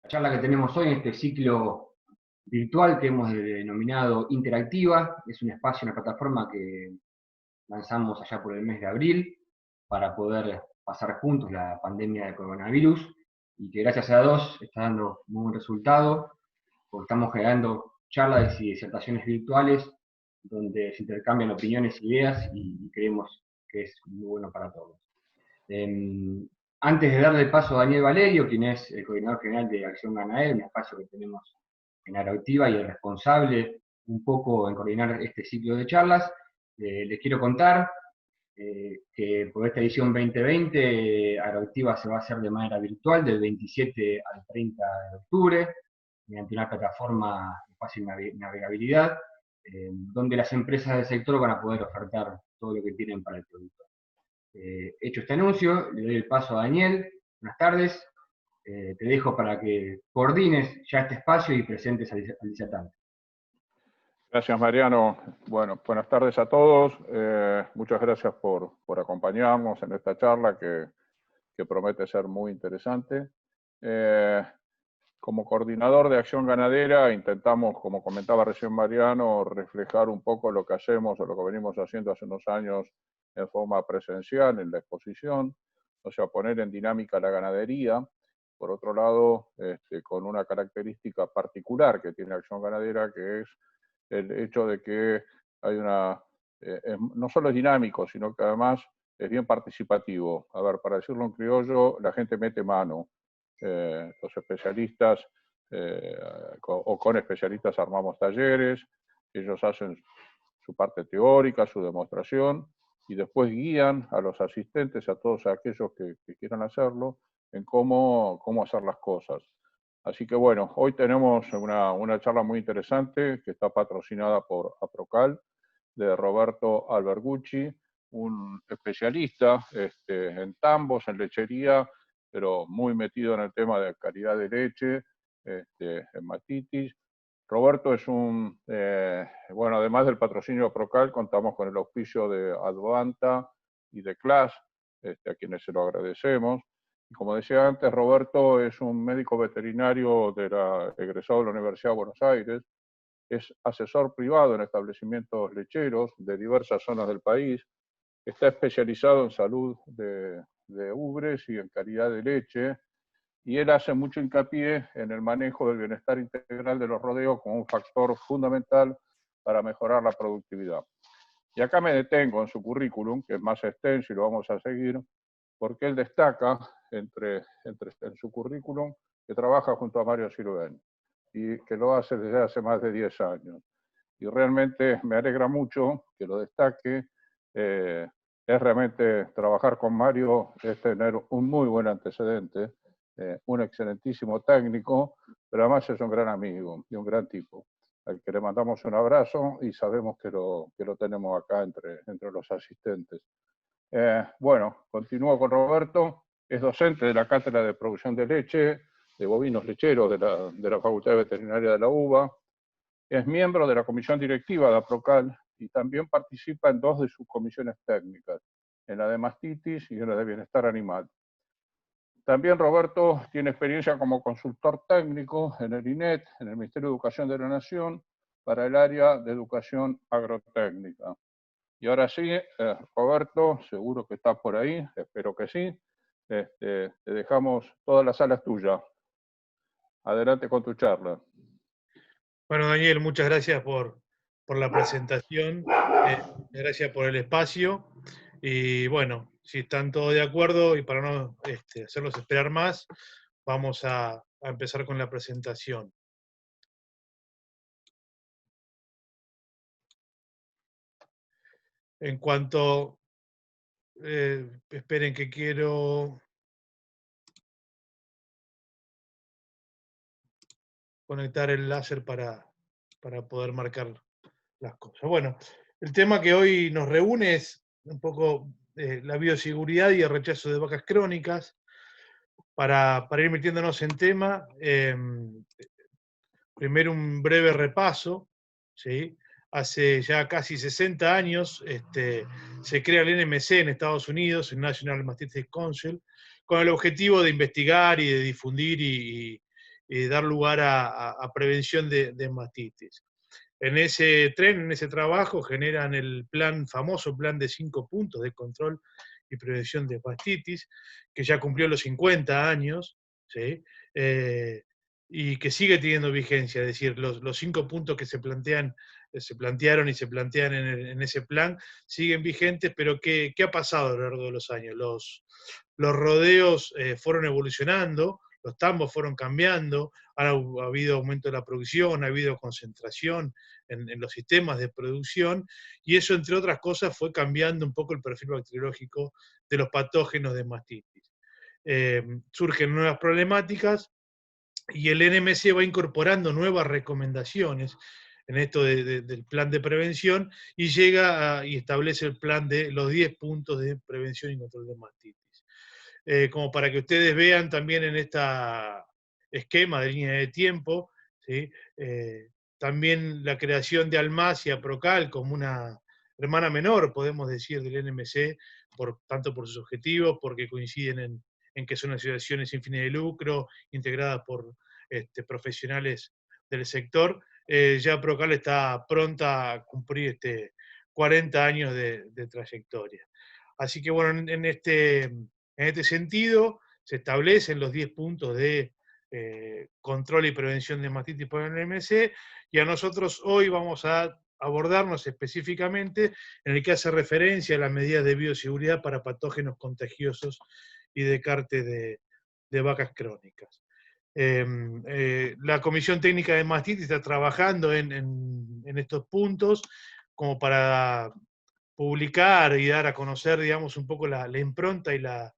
charla que tenemos hoy en este ciclo virtual que hemos denominado Interactiva. Es un espacio, una plataforma que lanzamos allá por el mes de abril para poder pasar juntos la pandemia de coronavirus y que gracias a Dios está dando muy buen resultado, porque estamos generando charlas y disertaciones virtuales donde se intercambian opiniones, ideas y creemos que es muy bueno para todos. Antes de darle paso a Daniel Valerio, quien es el coordinador general de Acción Ganadera, un espacio que tenemos en Agroactiva y el responsable un poco en coordinar este ciclo de charlas, les quiero contar que por esta edición 2020 Agroactiva se va a hacer de manera virtual del 27 al 30 de octubre, mediante una plataforma de fácil navegabilidad, donde las empresas del sector van a poder ofertar todo lo que tienen para el producto. Hecho este anuncio, le doy el paso a Daniel. Buenas tardes. Te dejo para que coordines ya este espacio y presentes al disertante. Gracias, Mariano. Bueno, buenas tardes a todos. Muchas gracias por acompañarnos en esta charla que promete ser muy interesante. Como coordinador de Acción Ganadera intentamos, como comentaba recién Mariano, reflejar un poco lo que hacemos o lo que venimos haciendo hace unos años en forma presencial en la exposición, o sea, poner en dinámica la ganadería. Por otro lado, con una característica particular que tiene Acción Ganadera, que es el hecho de que hay no solo es dinámico, sino que además es bien participativo. A ver, para decirlo en criollo, la gente mete mano. Los especialistas o con especialistas armamos talleres, ellos hacen su parte teórica, su demostración, y después guían a los asistentes, a todos aquellos que quieran hacerlo, en cómo hacer las cosas. Así que bueno, hoy tenemos una charla muy interesante que está patrocinada por Aprocal, de Roberto Albergucci, un especialista en tambos, en lechería, pero muy metido en el tema de calidad de leche, en matitis. Roberto es bueno, además del patrocinio de Procal, contamos con el auspicio de Advanta y de CLAS, a quienes se lo agradecemos. Y como decía antes, Roberto es un médico veterinario egresado de la Universidad de Buenos Aires, es asesor privado en establecimientos lecheros de diversas zonas del país, está especializado en salud de ubres y en calidad de leche, y él hace mucho hincapié en el manejo del bienestar integral de los rodeos como un factor fundamental para mejorar la productividad. Y acá me detengo en su currículum, que es más extenso y lo vamos a seguir, porque él destaca en su currículum que trabaja junto a Mario Sirven y que lo hace desde hace más de 10 años. Y realmente me alegra mucho que lo destaque. Es realmente trabajar con Mario, es tener un muy buen antecedente, un excelentísimo técnico, pero además es un gran amigo y un gran tipo, al que le mandamos un abrazo y sabemos que lo tenemos acá entre los asistentes. Bueno, continúo con Roberto, es docente de la Cátedra de Producción de Leche, de bovinos lecheros de la Facultad de Veterinaria de la UBA, es miembro de la comisión directiva de Aprocal y también participa en 2 de sus comisiones técnicas, en la de mastitis y en la de bienestar animal. También Roberto tiene experiencia como consultor técnico en el INET, en el Ministerio de Educación de la Nación, para el área de educación agrotécnica. Y ahora sí, Roberto, seguro que estás por ahí, espero que sí. Te dejamos, toda la sala es tuya. Adelante con tu charla. Bueno, Daniel, muchas gracias por la presentación, gracias por el espacio, y bueno, si están todos de acuerdo, y para no hacerlos esperar más, vamos a empezar con la presentación. En cuanto, esperen que quiero conectar el láser para poder marcar las cosas. Bueno, el tema que hoy nos reúne es un poco la bioseguridad y el rechazo de vacas crónicas. Para ir metiéndonos en tema, primero un breve repaso, ¿sí? Hace ya casi 60 años se crea el NMC en Estados Unidos, el National Mastitis Council, con el objetivo de investigar y de difundir dar lugar a prevención de mastitis. En ese tren, en ese trabajo, generan el famoso plan de 5 puntos de control y prevención de mastitis, que ya cumplió los 50 años, ¿sí? Y que sigue teniendo vigencia, es decir, los 5 puntos que se plantearon y se plantean en ese plan siguen vigentes, pero ¿qué ha pasado a lo largo de los años? Los rodeos fueron evolucionando, los tambos fueron cambiando, ha habido aumento de la producción, ha habido concentración en los sistemas de producción, y eso, entre otras cosas, fue cambiando un poco el perfil bacteriológico de los patógenos de mastitis. Surgen nuevas problemáticas y el NMC va incorporando nuevas recomendaciones en esto del plan de prevención y llega y establece el plan de los 10 puntos de prevención y control de mastitis. Como para que ustedes vean también en este esquema de línea de tiempo, ¿sí? También la creación de Almacia Procal como una hermana menor, podemos decir, del NMC, tanto por sus objetivos, porque coinciden en que son asociaciones sin fines de lucro, integradas por profesionales del sector. Ya Procal está pronta a cumplir 40 años de trayectoria. Así que bueno, en este sentido se establecen los 10 puntos de control y prevención de mastitis por el NMC, y a nosotros hoy vamos a abordarnos específicamente en el que hace referencia a las medidas de bioseguridad para patógenos contagiosos y de carte de vacas crónicas. La Comisión Técnica de Mastitis está trabajando en estos puntos como para publicar y dar a conocer, digamos, un poco la impronta y la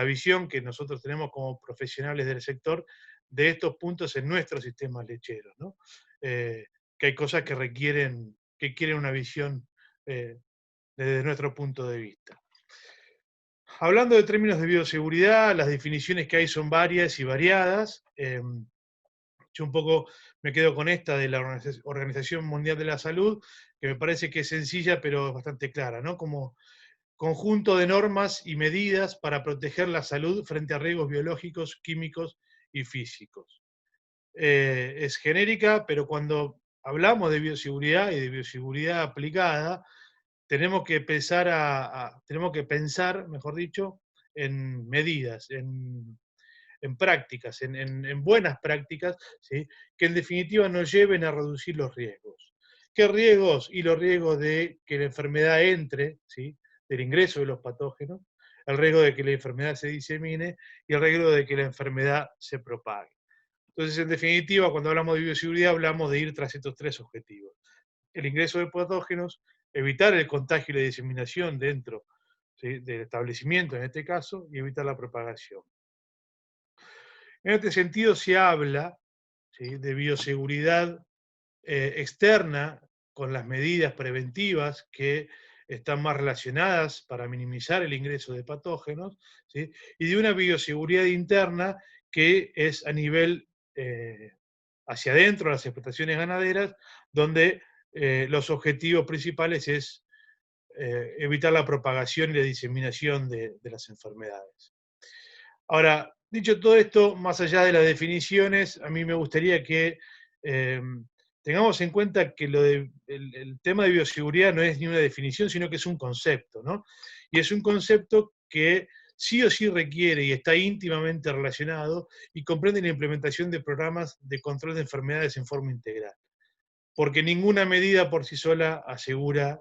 visión que nosotros tenemos como profesionales del sector de estos puntos en nuestros sistemas lecheros, ¿no? Que hay cosas que quieren una visión desde nuestro punto de vista. Hablando de términos de bioseguridad, las definiciones que hay son varias y variadas. Yo un poco me quedo con esta de la Organización Mundial de la Salud, que me parece que es sencilla pero bastante clara, ¿no? Como conjunto de normas y medidas para proteger la salud frente a riesgos biológicos, químicos y físicos. Es genérica, pero cuando hablamos de bioseguridad y de bioseguridad aplicada, tenemos que pensar, mejor dicho, en medidas, en prácticas, en buenas prácticas, ¿sí? Que en definitiva nos lleven a reducir los riesgos. ¿Qué riesgos? Y los riesgos de que la enfermedad entre, ¿sí? Del ingreso de los patógenos, el riesgo de que la enfermedad se disemine y el riesgo de que la enfermedad se propague. Entonces, en definitiva, cuando hablamos de bioseguridad, hablamos de ir tras estos 3 objetivos. El ingreso de patógenos, evitar el contagio y la diseminación dentro, ¿sí? Del establecimiento, en este caso, y evitar la propagación. En este sentido se habla, ¿sí? De bioseguridad externa con las medidas preventivas que están más relacionadas para minimizar el ingreso de patógenos, ¿sí? Y de una bioseguridad interna que es a nivel hacia adentro de las explotaciones ganaderas, donde los objetivos principales es evitar la propagación y la diseminación de las enfermedades. Ahora, dicho todo esto, más allá de las definiciones, a mí me gustaría que tengamos en cuenta que el tema de bioseguridad no es ni una definición, sino que es un concepto, ¿no? Y es un concepto que sí o sí requiere y está íntimamente relacionado y comprende la implementación de programas de control de enfermedades en forma integral. Porque ninguna medida por sí sola asegura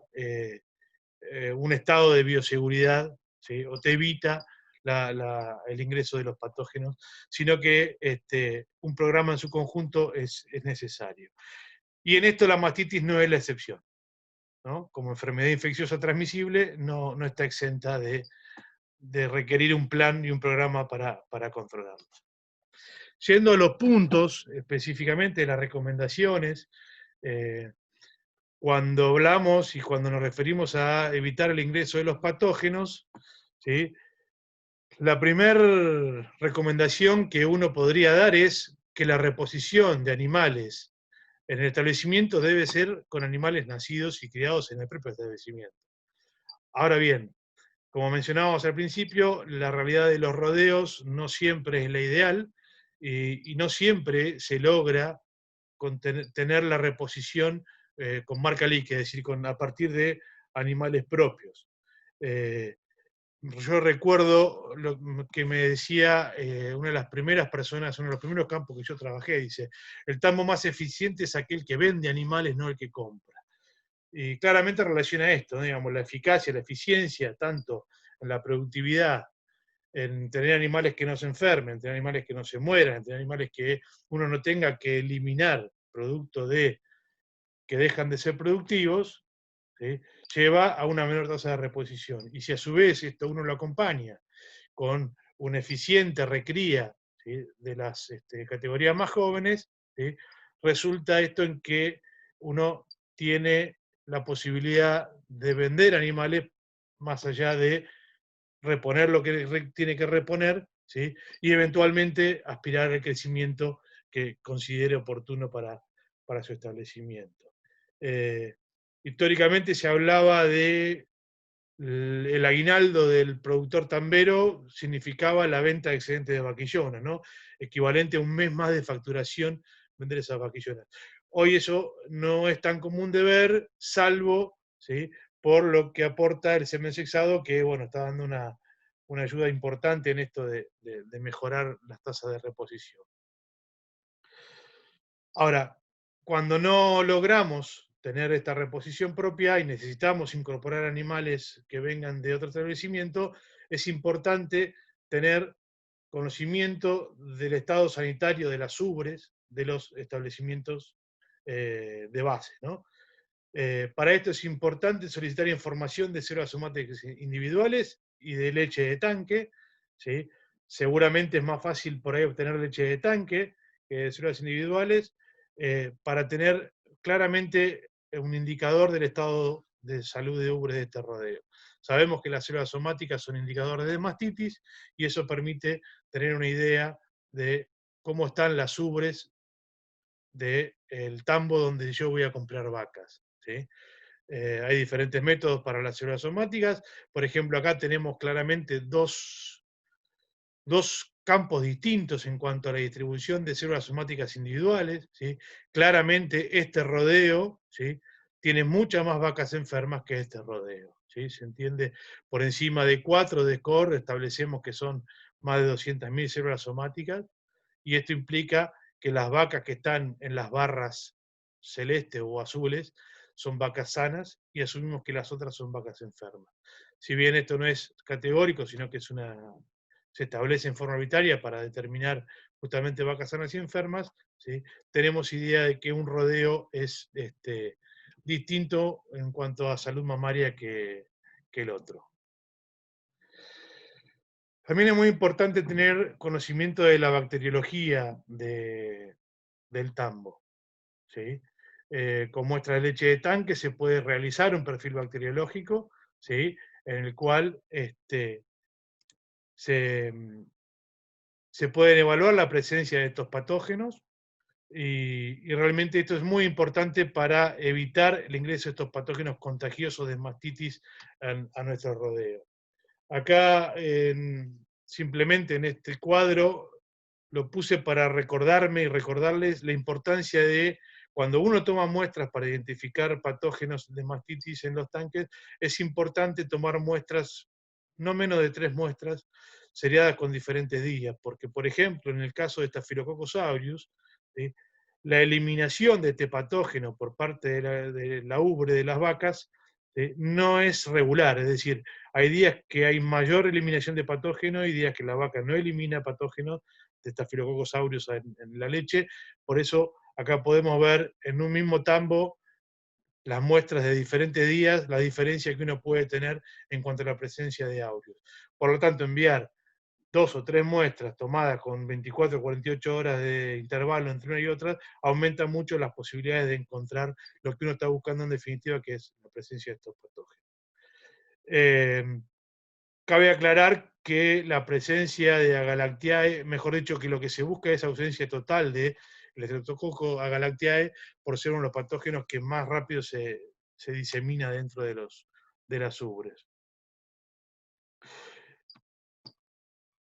un estado de bioseguridad, ¿sí? O te evita el ingreso de los patógenos, sino que un programa en su conjunto es necesario. Y en esto la mastitis no es la excepción, ¿no? Como enfermedad infecciosa transmisible no está exenta de requerir un plan y un programa para controlarlo. Yendo a los puntos, específicamente las recomendaciones, cuando hablamos y cuando nos referimos a evitar el ingreso de los patógenos, ¿sí? La primera recomendación que uno podría dar es que la reposición de animales en el establecimiento debe ser con animales nacidos y criados en el propio establecimiento. Ahora bien, como mencionábamos al principio, la realidad de los rodeos no siempre es la ideal y no siempre se logra tener la reposición con marca líquida, es decir, a partir de animales propios. Yo recuerdo lo que me decía una de las primeras personas, uno de los primeros campos que yo trabajé, dice, el tambo más eficiente es aquel que vende animales, no el que compra. Y claramente relaciona esto, ¿no? Digamos, la eficacia, la eficiencia, tanto en la productividad, en tener animales que no se enfermen, en tener animales que no se mueran, en tener animales que uno no tenga que eliminar producto de que dejan de ser productivos, ¿sí? Lleva a una menor tasa de reposición. Y si a su vez esto uno lo acompaña con una eficiente recría, ¿sí?, de las categorías más jóvenes, ¿sí?, resulta esto en que uno tiene la posibilidad de vender animales más allá de reponer lo que tiene que reponer, ¿sí?, y eventualmente aspirar al crecimiento que considere oportuno para su establecimiento. Eh, Históricamente se hablaba de el aguinaldo del productor tambero significaba la venta de excedentes de vaquillonas, ¿no? Equivalente a un mes más de facturación vender esas vaquillonas. Hoy eso no es tan común de ver, salvo, ¿sí?, por lo que aporta el semen sexado, que bueno, está dando una ayuda importante en esto de mejorar las tasas de reposición. Ahora, cuando no logramos tener esta reposición propia y necesitamos incorporar animales que vengan de otro establecimiento, es importante tener conocimiento del estado sanitario de las ubres de los establecimientos de base, ¿no? Para esto es importante solicitar información de células somáticas individuales y de leche de tanque, ¿sí? Seguramente es más fácil por ahí obtener leche de tanque que de células individuales, para tener claramente un indicador del estado de salud de ubres de este rodeo. Sabemos que las células somáticas son indicadores de mastitis y eso permite tener una idea de cómo están las ubres del tambo donde yo voy a comprar vacas, ¿sí? Hay diferentes métodos para las células somáticas. Por ejemplo, acá tenemos claramente dos campos distintos en cuanto a la distribución de células somáticas individuales, ¿sí? Claramente este rodeo, ¿sí?, tiene muchas más vacas enfermas que este rodeo, ¿sí? Se entiende, por encima de 4 de score establecemos que son más de 200.000 células somáticas, y esto implica que las vacas que están en las barras celestes o azules son vacas sanas, y asumimos que las otras son vacas enfermas. Si bien esto no es categórico, sino que se establece en forma arbitraria para determinar justamente vacas sanas y enfermas, ¿sí?, tenemos idea de que un rodeo es distinto en cuanto a salud mamaria que el otro. También es muy importante tener conocimiento de la bacteriología del tambo, ¿sí? Con muestra de leche de tanque se puede realizar un perfil bacteriológico, ¿sí?, en el cual se, se pueden evaluar la presencia de estos patógenos, y realmente esto es muy importante para evitar el ingreso de estos patógenos contagiosos de mastitis a nuestro rodeo. Acá, simplemente en este cuadro, lo puse para recordarme y recordarles la importancia de, cuando uno toma muestras para identificar patógenos de mastitis en los tanques, es importante tomar muestras, no menos de 3 muestras, seriadas con diferentes días, porque por ejemplo, en el caso de Staphylococcus aureus, ¿sí?, la eliminación de este patógeno por parte de la ubre de las vacas no es regular, es decir, hay días que hay mayor eliminación de patógeno y días que la vaca no elimina patógenos de Staphylococcus aureus en la leche. Por eso acá podemos ver en un mismo tambo las muestras de diferentes días, la diferencia que uno puede tener en cuanto a la presencia de aureus. Por lo tanto, enviar 2 o 3 muestras tomadas con 24 o 48 horas de intervalo entre una y otra, aumenta mucho las posibilidades de encontrar lo que uno está buscando en definitiva, que es la presencia de estos patógenos. Cabe aclarar que la presencia de Agalactiae, mejor dicho, que lo que se busca es ausencia total de Streptococcus agalactiae, por ser uno de los patógenos que más rápido se disemina dentro de las ubres.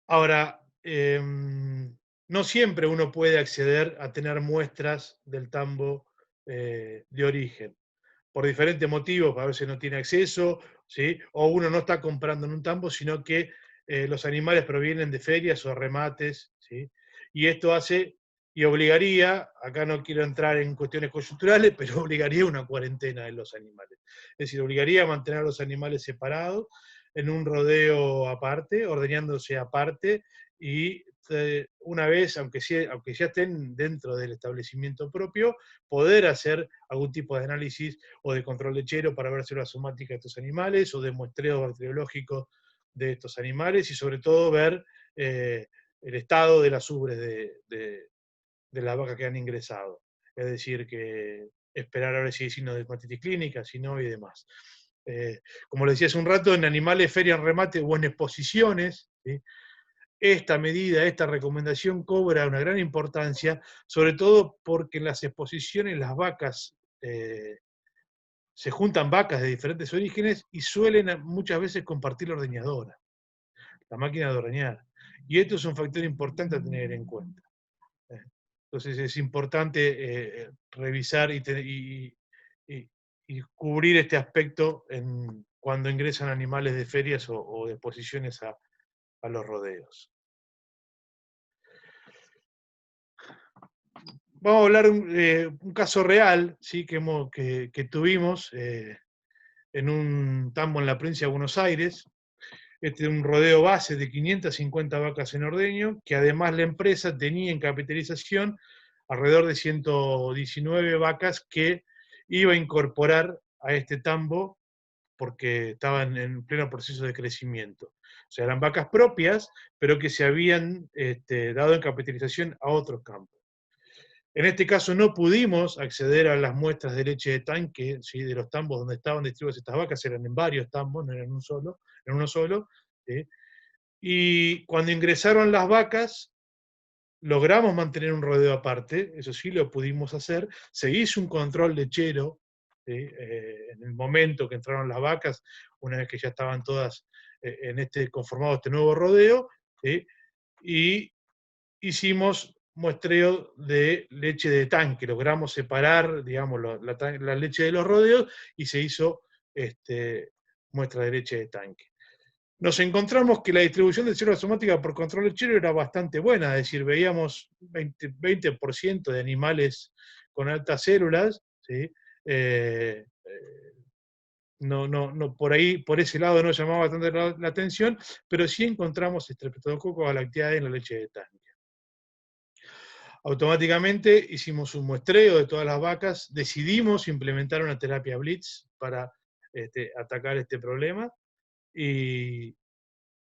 Ahora, no siempre uno puede acceder a tener muestras del tambo de origen. Por diferentes motivos, a veces no tiene acceso, ¿sí? O uno no está comprando en un tambo, sino que los animales provienen de ferias o remates, ¿sí? Y esto hace, y obligaría, acá no quiero entrar en cuestiones coyunturales, pero obligaría una cuarentena de los animales. Es decir, obligaría a mantener a los animales separados, en un rodeo aparte, ordeñándose aparte, y una vez, aunque ya estén dentro del establecimiento propio, poder hacer algún tipo de análisis o de control lechero para ver células somáticas de estos animales, o de muestreo bacteriológico de estos animales, y sobre todo ver el estado de las ubres de la vaca que han ingresado. Es decir, que esperar a ver si hay signos de hepatitis clínica, si no, y demás. Como le decía hace un rato, en animales, feria, en remate o en exposiciones, ¿sí? Esta medida, esta recomendación cobra una gran importancia, sobre todo porque en las exposiciones las vacas, se juntan vacas de diferentes orígenes y suelen muchas veces compartir la ordeñadora, la máquina de ordeñar. Y esto es un factor importante a tener en cuenta. Entonces es importante revisar y cubrir este aspecto cuando ingresan animales de ferias o de exposiciones a los rodeos. Vamos a hablar de un caso real, ¿sí? que tuvimos en un tambo en la provincia de Buenos Aires. Este es un rodeo base de 550 vacas en ordeño, que además la empresa tenía en capitalización alrededor de 119 vacas que iba a incorporar a este tambo porque estaban en pleno proceso de crecimiento. O sea, eran vacas propias, pero que se habían dado en capitalización a otros campos. En este caso no pudimos acceder a las muestras de leche de tanque, ¿sí? De los tambos donde estaban distribuidas estas vacas, eran en varios tambos, no eran en uno solo. ¿Sí? Y cuando ingresaron las vacas, logramos mantener un rodeo aparte, eso sí lo pudimos hacer, se hizo un control lechero, ¿sí? En el momento que entraron las vacas, una vez que ya estaban todas conformado este nuevo rodeo, ¿sí? Y hicimos muestreo de leche de tanque, logramos separar, digamos, la leche de los rodeos y se hizo muestra de leche de tanque. Nos encontramos que la distribución de células somáticas por control lechero era bastante buena, es decir, veíamos 20% de animales con altas células, ¿sí? No, por ese lado no llamaba bastante la atención, pero sí encontramos Streptococcus galactiae en la leche de tanque. Automáticamente hicimos un muestreo de todas las vacas, decidimos implementar una terapia Blitz para atacar este problema, y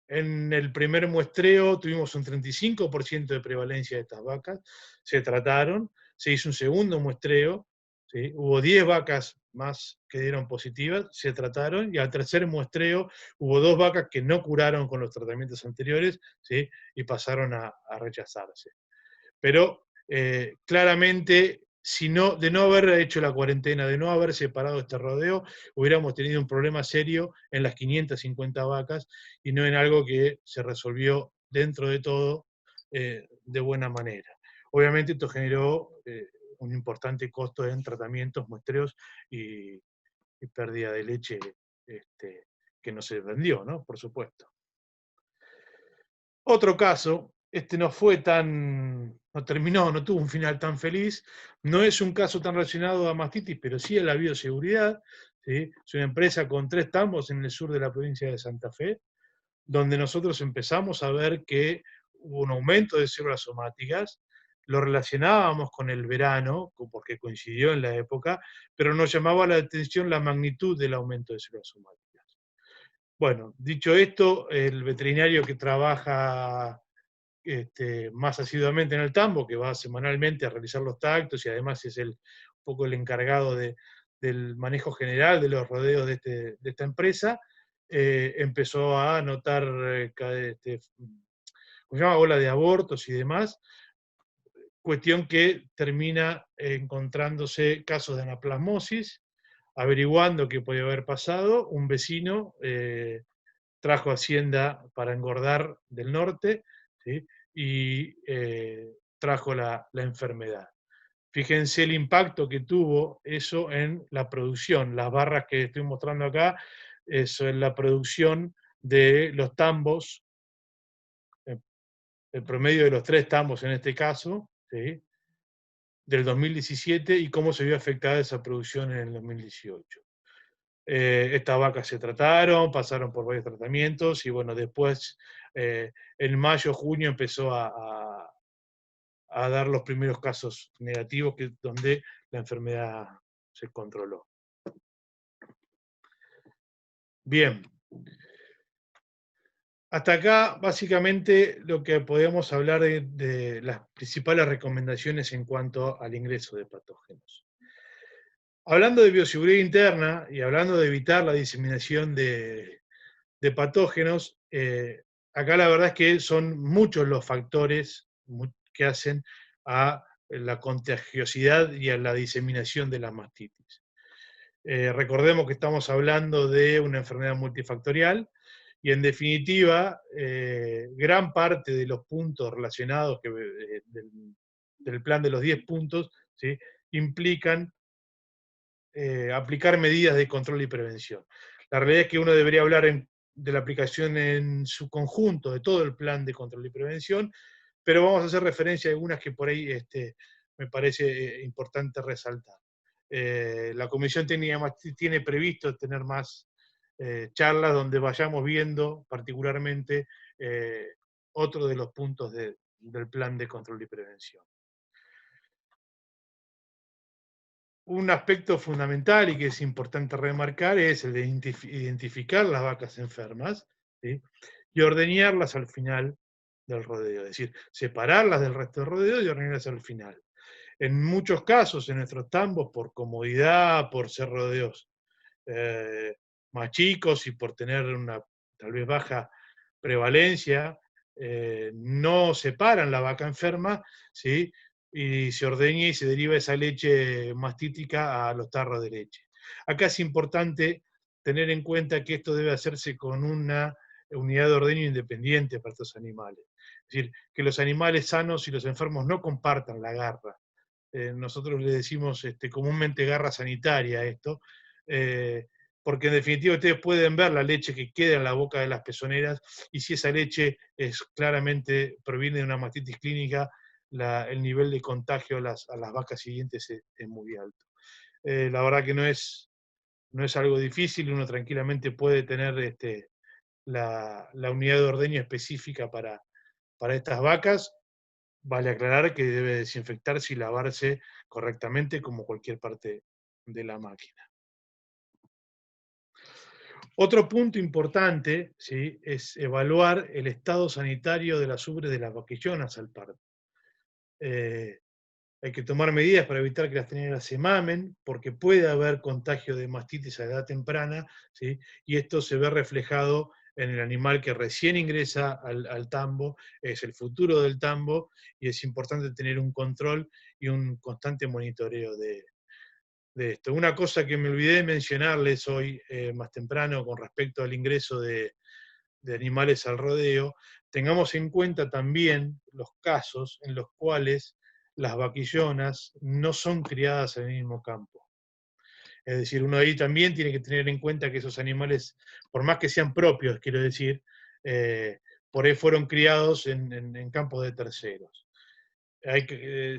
en el primer muestreo tuvimos un 35% de prevalencia de estas vacas, se trataron, se hizo un segundo muestreo, ¿sí? Hubo 10 vacas más que dieron positivas, se trataron, y al tercer muestreo hubo 2 vacas que no curaron con los tratamientos anteriores, ¿sí? Y pasaron a rechazarse. Pero claramente, de no haber hecho la cuarentena, de no haber separado este rodeo, hubiéramos tenido un problema serio en las 550 vacas y no en algo que se resolvió dentro de todo de buena manera. Obviamente esto generó un importante costo en tratamientos, muestreos y pérdida de leche que no se vendió, ¿no? Por supuesto. Otro caso, no tuvo un final tan feliz, no es un caso tan relacionado a mastitis, pero sí a la bioseguridad, ¿sí? Es una empresa con 3 tambos en el sur de la provincia de Santa Fe, donde nosotros empezamos a ver que hubo un aumento de células somáticas, lo relacionábamos con el verano, porque coincidió en la época, pero nos llamaba la atención la magnitud del aumento de células somáticas. Bueno, dicho esto, el veterinario que trabaja más asiduamente en el tambo, que va semanalmente a realizar los tactos y además es un poco el encargado del manejo general de los rodeos de esta empresa, empezó a notar ¿cómo se llama? Ola de abortos y demás, cuestión que termina encontrándose casos de anaplasmosis. Averiguando qué podía haber pasado, un vecino trajo hacienda para engordar del norte, ¿sí? y trajo la enfermedad. Fíjense el impacto que tuvo eso en la producción. Las barras que estoy mostrando acá, eso es la producción de los tambos, el promedio de los 3 tambos en este caso, ¿sí?, del 2017, y cómo se vio afectada esa producción en el 2018. Estas vacas se trataron, pasaron por varios tratamientos, y bueno, después, en mayo, junio, empezó a dar los primeros casos negativos, donde la enfermedad se controló. Bien. Hasta acá, básicamente, lo que podemos hablar de las principales recomendaciones en cuanto al ingreso de patógenos. Hablando de bioseguridad interna y hablando de evitar la diseminación de patógenos, acá la verdad es que son muchos los factores que hacen a la contagiosidad y a la diseminación de la mastitis. Recordemos que estamos hablando de una enfermedad multifactorial, y en definitiva, gran parte de los puntos relacionados del plan de los 10 puntos, ¿sí?, implican aplicar medidas de control y prevención. La realidad es que uno debería hablar de la aplicación en su conjunto, de todo el plan de control y prevención, pero vamos a hacer referencia a algunas que por ahí me parece importante resaltar. La Comisión Técnica tiene previsto tener más charlas donde vayamos viendo particularmente otro de los puntos del plan de control y prevención. Un aspecto fundamental y que es importante remarcar es el de identificar las vacas enfermas, ¿sí?, y ordeñarlas al final del rodeo, es decir, separarlas del resto del rodeo y ordeñarlas al final. En muchos casos, en nuestros tambos, por comodidad, por ser rodeos más chicos y por tener una tal vez baja prevalencia, no separan la vaca enferma, ¿sí?, y se ordeña y se deriva esa leche mastítica a los tarros de leche. Acá es importante tener en cuenta que esto debe hacerse con una unidad de ordeño independiente para estos animales. Es decir, que los animales sanos y los enfermos no compartan la garra. Nosotros le decimos comúnmente garra sanitaria a esto, porque en definitiva ustedes pueden ver la leche que queda en la boca de las pezoneras, y si esa leche claramente proviene de una mastitis clínica, el nivel de contagio a las vacas siguientes es muy alto. La verdad que no es algo difícil, uno tranquilamente puede tener la unidad de ordeño específica para estas vacas. Vale aclarar que debe desinfectarse y lavarse correctamente como cualquier parte de la máquina. Otro punto importante, ¿sí?, es evaluar el estado sanitario de las ubres de las vaquillonas al parto. Hay que tomar medidas para evitar que las terneras se mamen, porque puede haber contagio de mastitis a edad temprana, ¿sí?, y esto se ve reflejado en el animal que recién ingresa al tambo, es el futuro del tambo, y es importante tener un control y un constante monitoreo de esto. Una cosa que me olvidé de mencionarles hoy más temprano con respecto al ingreso de animales al rodeo, tengamos en cuenta también los casos en los cuales las vaquillonas no son criadas en el mismo campo. Es decir, uno ahí también tiene que tener en cuenta que esos animales, por más que sean propios, quiero decir, por ahí fueron criados en campos de terceros.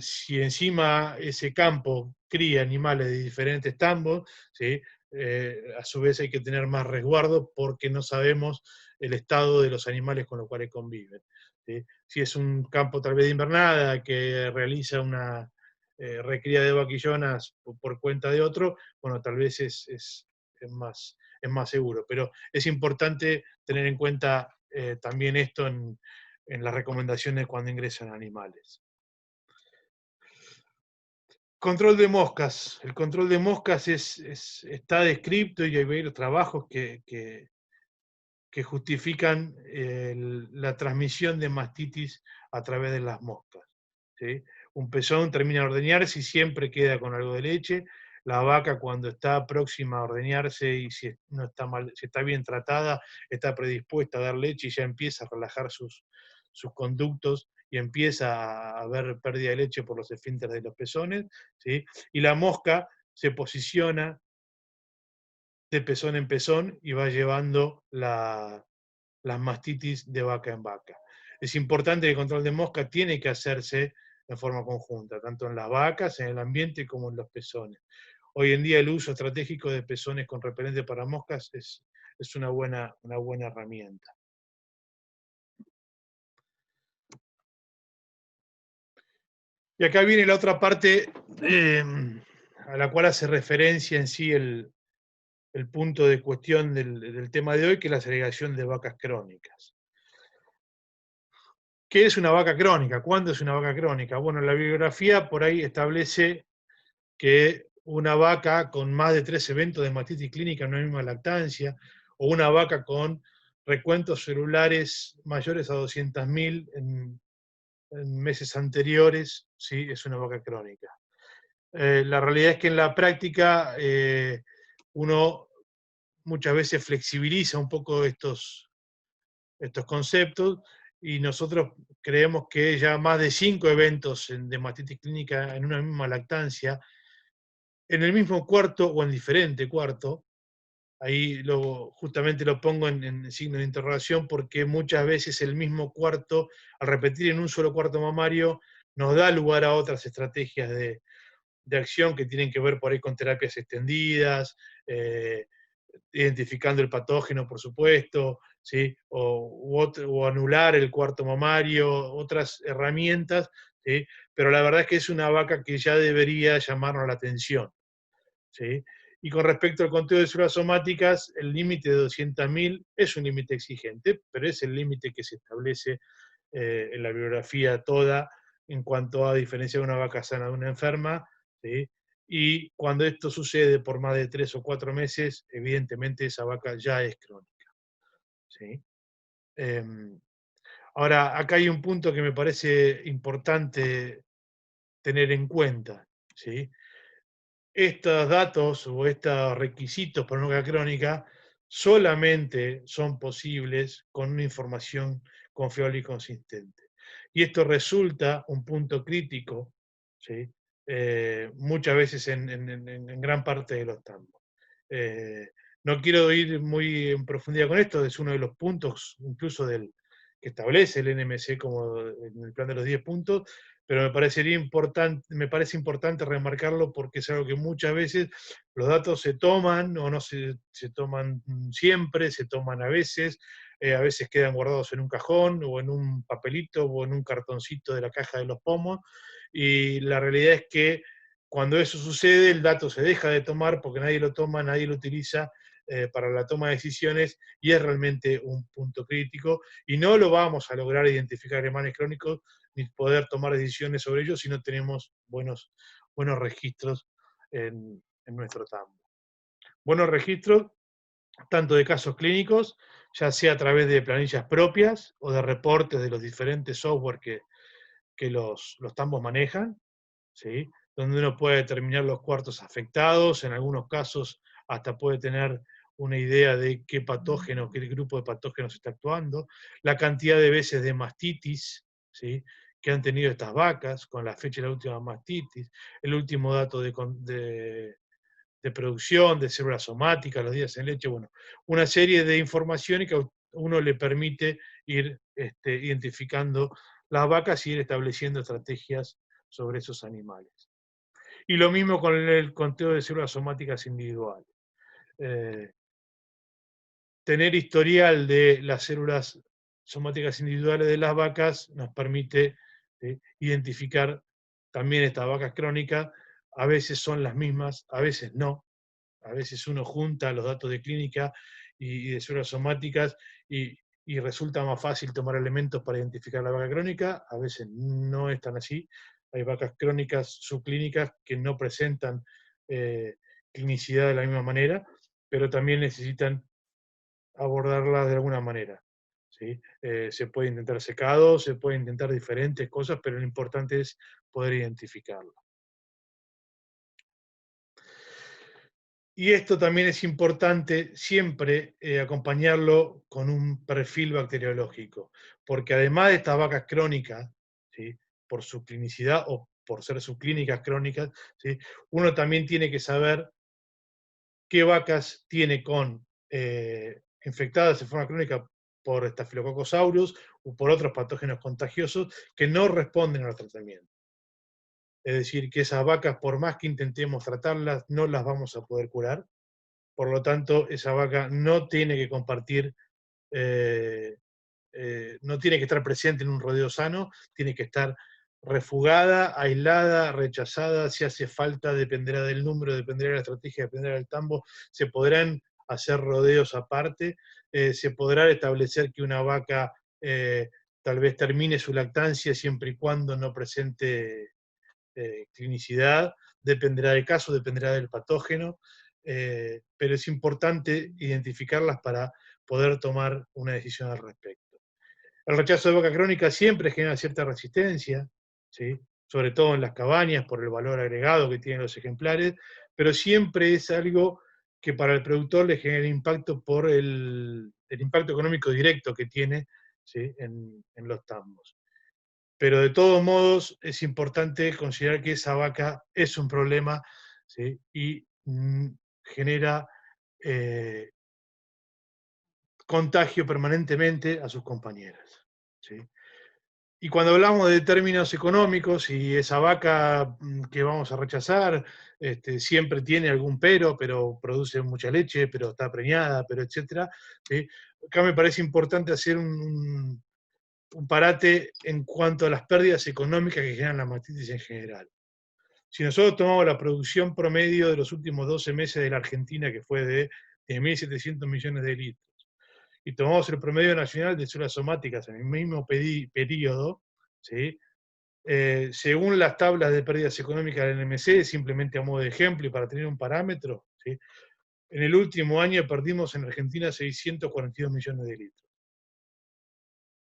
Si encima ese campo cría animales de diferentes tambos, ¿sí?, a su vez hay que tener más resguardo porque no sabemos el estado de los animales con los cuales conviven, ¿sí? Si es un campo tal vez de invernada que realiza una recría de vaquillonas por cuenta de otro, bueno, tal vez es más seguro. Pero es importante tener en cuenta también esto en las recomendaciones cuando ingresan animales. Control de moscas. El control de moscas está descrito y hay varios trabajos que justifican la transmisión de mastitis a través de las moscas, ¿sí? Un pezón termina de ordeñarse y siempre queda con algo de leche. la vaca cuando está próxima a ordeñarse y si no está mal, si está bien tratada, está predispuesta a dar leche y ya empieza a relajar sus conductos y empieza a haber pérdida de leche por los esfínteres de los pezones, ¿sí? Y la mosca se posiciona de pezón en pezón y va llevando las mastitis de vaca en vaca. Es importante que el control de mosca tiene que hacerse de forma conjunta, tanto en las vacas, en el ambiente, como en los pezones. Hoy en día el uso estratégico de pezones con repelente para moscas es una buena herramienta. Y acá viene la otra parte a la cual hace referencia en sí el punto de cuestión del tema de hoy, que es la segregación de vacas crónicas. ¿Qué es una vaca crónica? ¿Cuándo es una vaca crónica? Bueno, la bibliografía por ahí establece que una vaca con más de 3 eventos de mastitis clínica en una misma lactancia, o una vaca con recuentos celulares mayores a 200.000 en meses anteriores, sí, es una vaca crónica. La realidad es que en la práctica uno muchas veces flexibiliza un poco estos conceptos, y nosotros creemos que ya más de 5 eventos de mastitis clínica en una misma lactancia, en el mismo cuarto o en diferente cuarto, ahí justamente lo pongo en signo de interrogación, porque muchas veces el mismo cuarto, al repetir en un solo cuarto mamario, nos da lugar a otras estrategias de acción que tienen que ver por ahí con terapias extendidas, identificando el patógeno, por supuesto, ¿sí? o anular el cuarto mamario, otras herramientas, ¿sí? Pero la verdad es que es una vaca que ya debería llamarnos la atención, ¿sí? Y con respecto al conteo de células somáticas, el límite de 200.000 es un límite exigente, pero es el límite que se establece en la bibliografía toda en cuanto a diferencia de una vaca sana de una enferma, ¿sí? Y cuando esto sucede por más de 3 o 4 meses, evidentemente esa vaca ya es crónica, ¿sí? Ahora, acá hay un punto que me parece importante tener en cuenta, ¿sí? Estos datos o estos requisitos para una vaca crónica solamente son posibles con una información confiable y consistente. Y esto resulta un punto crítico, ¿sí? Muchas veces en gran parte de los tambos. No quiero ir muy en profundidad con esto, es uno de los puntos incluso que establece el NMC como en el plan de los 10 puntos, pero me parece importante remarcarlo porque es algo que muchas veces los datos se toman o no se toman siempre, se toman a veces quedan guardados en un cajón o en un papelito o en un cartoncito de la caja de los pomos, y la realidad es que cuando eso sucede el dato se deja de tomar porque nadie lo toma, nadie lo utiliza para la toma de decisiones, y es realmente un punto crítico, y no lo vamos a lograr identificar animales crónicos ni poder tomar decisiones sobre ellos si no tenemos buenos registros en nuestro tambo. Buenos registros tanto de casos clínicos, ya sea a través de planillas propias o de reportes de los diferentes software que los tambos manejan, ¿sí? Donde uno puede determinar los cuartos afectados, en algunos casos hasta puede tener una idea de qué patógeno, qué grupo de patógenos está actuando, la cantidad de veces de mastitis, ¿sí?, que han tenido estas vacas, con la fecha de la última mastitis, el último dato de producción, de células somáticas, los días en leche, bueno, una serie de informaciones que a uno le permite ir identificando las vacas y ir estableciendo estrategias sobre esos animales. Y lo mismo con el conteo de células somáticas individuales. Tener historial de las células somáticas individuales de las vacas nos permite identificar también estas vacas crónicas. A veces son las mismas, a veces no. A veces uno junta los datos de clínica y de células somáticas y resulta más fácil tomar elementos para identificar la vaca crónica. A veces no es tan así. Hay vacas crónicas subclínicas que no presentan clinicidad de la misma manera, pero también necesitan abordarlas de alguna manera, ¿sí? Se puede intentar secado, se puede intentar diferentes cosas, pero lo importante es poder identificarlo. Y esto también es importante siempre acompañarlo con un perfil bacteriológico, porque además de estas vacas crónicas, ¿sí?, por su clinicidad o por ser subclínicas crónicas, ¿sí?, uno también tiene que saber qué vacas tiene infectadas de forma crónica por Staphylococcus aureus o por otros patógenos contagiosos que no responden al tratamiento. Es decir, que esas vacas, por más que intentemos tratarlas, no las vamos a poder curar. Por lo tanto, esa vaca no tiene que compartir, no tiene que estar presente en un rodeo sano, tiene que estar refugada, aislada, rechazada, si hace falta, dependerá del número, dependerá de la estrategia, dependerá del tambo, se podrán hacer rodeos aparte, se podrá establecer que una vaca tal vez termine su lactancia siempre y cuando no presente clinicidad, dependerá del caso, dependerá del patógeno, pero es importante identificarlas para poder tomar una decisión al respecto. El rechazo de vaca crónica siempre genera cierta resistencia, ¿sí?, sobre todo en las cabañas por el valor agregado que tienen los ejemplares, pero siempre es algo que para el productor le genera impacto por el impacto económico directo que tiene, ¿sí?, en los tambos. Pero de todos modos es importante considerar que esa vaca es un problema, ¿sí?, y genera eh, contagio permanentemente a sus compañeras, ¿sí? Y cuando hablamos de términos económicos, y esa vaca que vamos a rechazar siempre tiene algún pero produce mucha leche, pero está preñada, pero etcétera, ¿sí?, acá me parece importante hacer un parate en cuanto a las pérdidas económicas que generan la mastitis en general. Si nosotros tomamos la producción promedio de los últimos 12 meses de la Argentina, que fue de 10.700 millones de litros, y tomamos el promedio nacional de células somáticas en el mismo periodo, ¿sí?, según las tablas de pérdidas económicas del NMC, simplemente a modo de ejemplo y para tener un parámetro, ¿sí?, en el último año perdimos en Argentina 642 millones de litros.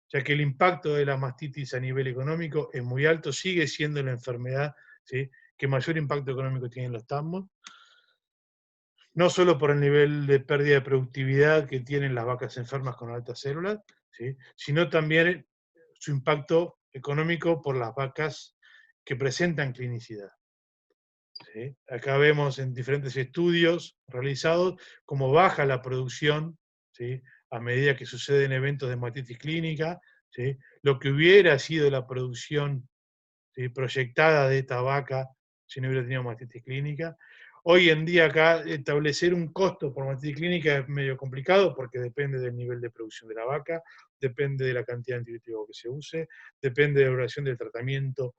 O sea que el impacto de la mastitis a nivel económico es muy alto, sigue siendo la enfermedad, ¿sí?, que mayor impacto económico tiene en los tambos, no solo por el nivel de pérdida de productividad que tienen las vacas enfermas con altas células, ¿sí?, sino también su impacto económico por las vacas que presentan clinicidad, ¿sí? Acá vemos en diferentes estudios realizados cómo baja la producción, ¿sí?, a medida que suceden eventos de mastitis clínica, ¿sí?, lo que hubiera sido la producción, ¿sí?, proyectada de esta vaca si no hubiera tenido mastitis clínica. Hoy en día acá establecer un costo por mastitis clínica es medio complicado porque depende del nivel de producción de la vaca, depende de la cantidad de antibiótico que se use, depende de la duración del tratamiento,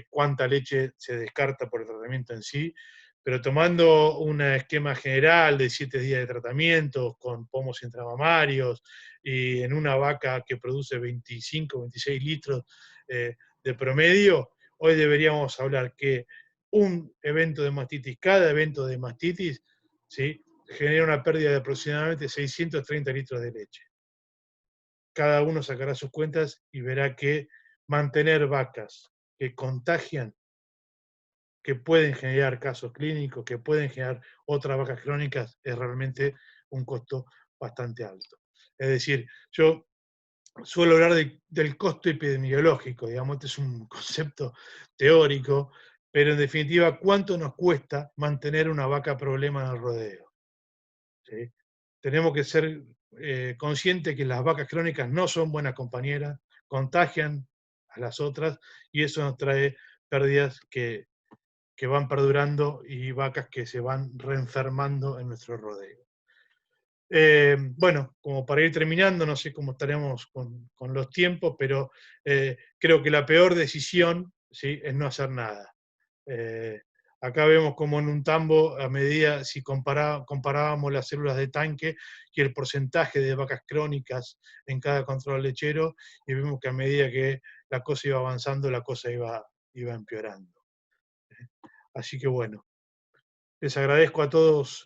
cuánta leche se descarta por el tratamiento en sí, pero tomando un esquema general de 7 días de tratamiento con pomos intramamarios y en una vaca que produce 25, 26 litros de promedio, hoy deberíamos hablar que un evento de mastitis, cada evento de mastitis, ¿sí?, genera una pérdida de aproximadamente 630 litros de leche. Cada uno sacará sus cuentas y verá que mantener vacas que contagian, que pueden generar casos clínicos, que pueden generar otras vacas crónicas, es realmente un costo bastante alto. Es decir, yo suelo hablar del costo epidemiológico, digamos, este es un concepto teórico, pero en definitiva, ¿cuánto nos cuesta mantener una vaca problema en el rodeo? ¿Sí? Tenemos que ser conscientes que las vacas crónicas no son buenas compañeras, contagian a las otras, y eso nos trae pérdidas que van perdurando y vacas que se van reenfermando en nuestro rodeo. Bueno, como para ir terminando, no sé cómo estaremos con los tiempos, pero creo que la peor decisión, ¿sí?, es no hacer nada. Acá vemos como en un tambo, a medida, si comparábamos las células de tanque y el porcentaje de vacas crónicas en cada control lechero, y vemos que a medida que la cosa iba avanzando, la cosa iba empeorando. Así que bueno, les agradezco a todos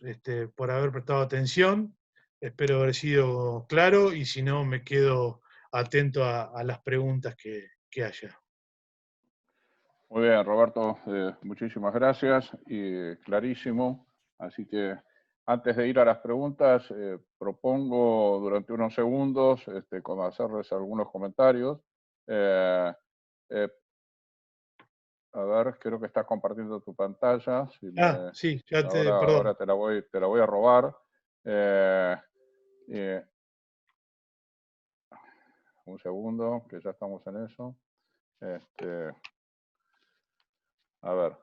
por haber prestado atención, espero haber sido claro y si no me quedo atento a las preguntas que haya. Muy bien, Roberto, muchísimas gracias y clarísimo. Así que antes de ir a las preguntas, propongo durante unos segundos como hacerles algunos comentarios. A ver, creo que estás compartiendo tu pantalla. Sí, ahora perdón. te la voy a robar. Un segundo, que ya estamos en eso. A ver.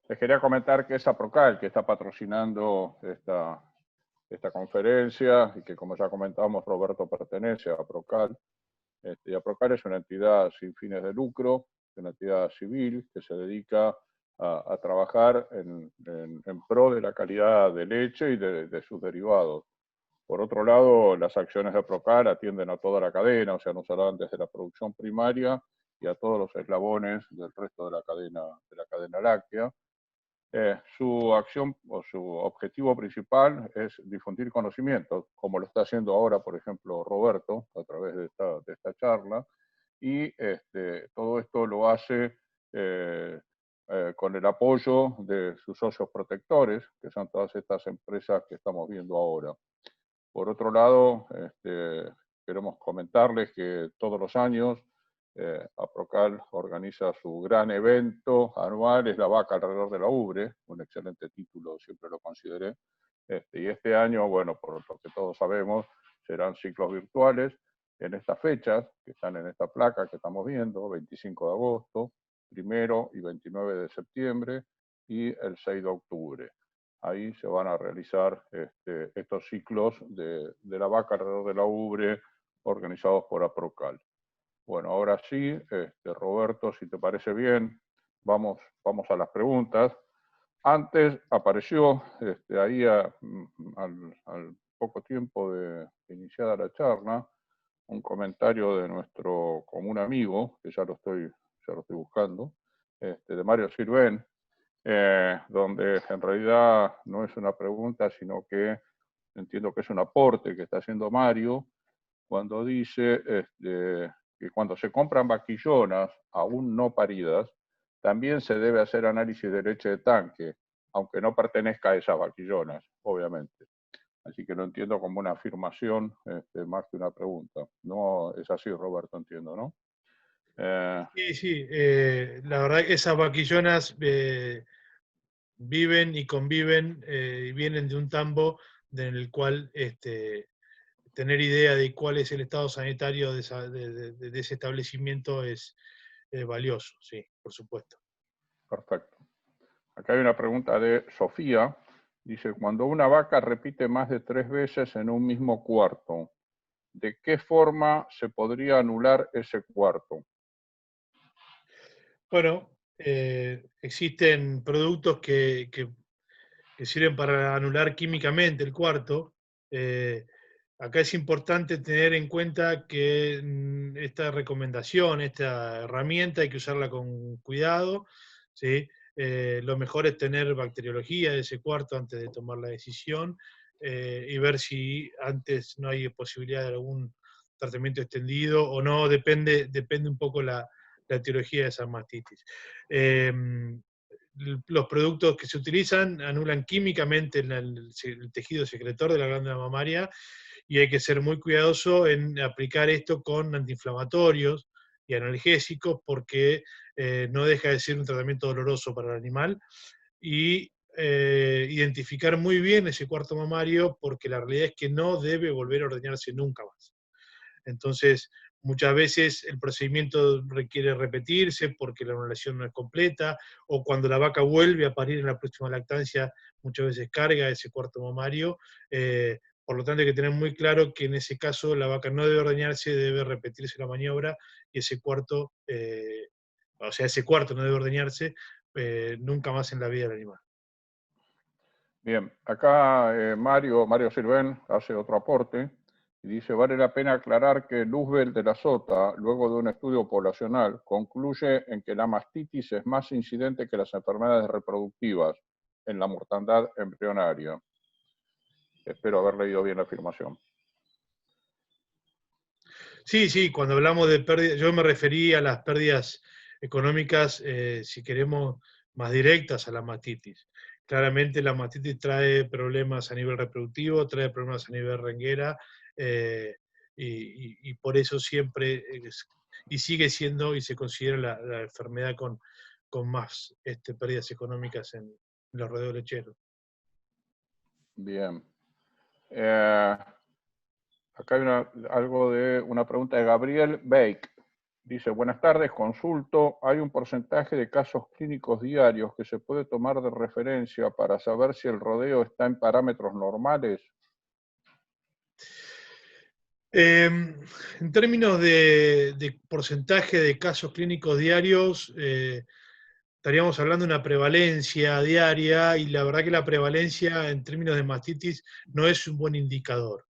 Les quería comentar que es APROCAL que está patrocinando esta conferencia y que, como ya comentamos, Roberto pertenece a APROCAL. Y APROCAL es una entidad sin fines de lucro, una entidad civil que se dedica a trabajar en pro de la calidad de leche y de sus derivados. Por otro lado, las acciones de APROCAL atienden a toda la cadena, o sea, no solo desde la producción primaria y a todos los eslabones del resto de la cadena láctea. Su acción o su objetivo principal es difundir conocimiento, como lo está haciendo ahora, por ejemplo, Roberto, a través de esta charla, y todo esto lo hace con el apoyo de sus socios protectores, que son todas estas empresas que estamos viendo ahora. Por otro lado, queremos comentarles que todos los años APROCAL organiza su gran evento anual, es la vaca alrededor de la ubre, un excelente título, siempre lo consideré. Y este año, bueno, por lo que todos sabemos, serán ciclos virtuales en estas fechas, que están en esta placa que estamos viendo, 25 de agosto, 1 y 29 de septiembre y el 6 de octubre. Ahí se van a realizar estos ciclos de la vaca alrededor de la ubre organizados por APROCAL. Bueno, ahora sí, Roberto, si te parece bien, vamos a las preguntas. Antes apareció ahí al poco tiempo de iniciada la charla un comentario de nuestro común amigo, que ya lo estoy buscando, de Mario Sirven, donde en realidad no es una pregunta, sino que entiendo que es un aporte que está haciendo Mario, cuando dice que cuando se compran vaquillonas aún no paridas, también se debe hacer análisis de leche de tanque, aunque no pertenezca a esas vaquillonas, obviamente. Así que lo entiendo como una afirmación más que una pregunta. No es así, Roberto, entiendo, ¿no? Sí, la verdad que esas vaquillonas viven y conviven y vienen de un tambo en el cual tener idea de cuál es el estado sanitario de ese establecimiento es valioso, sí, por supuesto. Perfecto. Acá hay una pregunta de Sofía. Dice, cuando una vaca repite más de 3 veces en un mismo cuarto, ¿de qué forma se podría anular ese cuarto? Bueno, existen productos que sirven para anular químicamente el cuarto. Acá es importante tener en cuenta que esta recomendación, esta herramienta, hay que usarla con cuidado, ¿sí? Lo mejor es tener bacteriología de ese cuarto antes de tomar la decisión y ver si antes no hay posibilidad de algún tratamiento extendido o no, depende un poco la etiología de esa mastitis. Los productos que se utilizan anulan químicamente el tejido secretor de la glándula mamaria y hay que ser muy cuidadoso en aplicar esto con antiinflamatorios y analgésicos porque no deja de ser un tratamiento doloroso para el animal y identificar muy bien ese cuarto mamario porque la realidad es que no debe volver a ordeñarse nunca más. Entonces, muchas veces el procedimiento requiere repetirse porque la anulación no es completa, o cuando la vaca vuelve a parir en la próxima lactancia, muchas veces carga ese cuarto mamario. Por lo tanto, hay que tener muy claro que en ese caso la vaca no debe ordeñarse, debe repetirse la maniobra y ese cuarto no debe ordeñarse nunca más en la vida del animal. Bien, acá Mario Sirven hace otro aporte y dice, vale la pena aclarar que Luzbel de la Sota, luego de un estudio poblacional, concluye en que la mastitis es más incidente que las enfermedades reproductivas en la mortandad embrionaria. Espero haber leído bien la afirmación. Sí, cuando hablamos de pérdidas, yo me referí a las pérdidas económicas, si queremos, más directas a la mastitis. claramente la mastitis trae problemas a nivel reproductivo, trae problemas a nivel renguera, y por eso siempre y sigue siendo y se considera la enfermedad con más pérdidas económicas en los rodeos lecheros. Bien. Acá hay una pregunta de Gabriel Bake. Dice, buenas tardes, consulto. ¿Hay un porcentaje de casos clínicos diarios que se puede tomar de referencia para saber si el rodeo está en parámetros normales? En términos de porcentaje de casos clínicos diarios, estaríamos hablando de una prevalencia diaria, y la verdad que la prevalencia en términos de mastitis no es un buen indicador.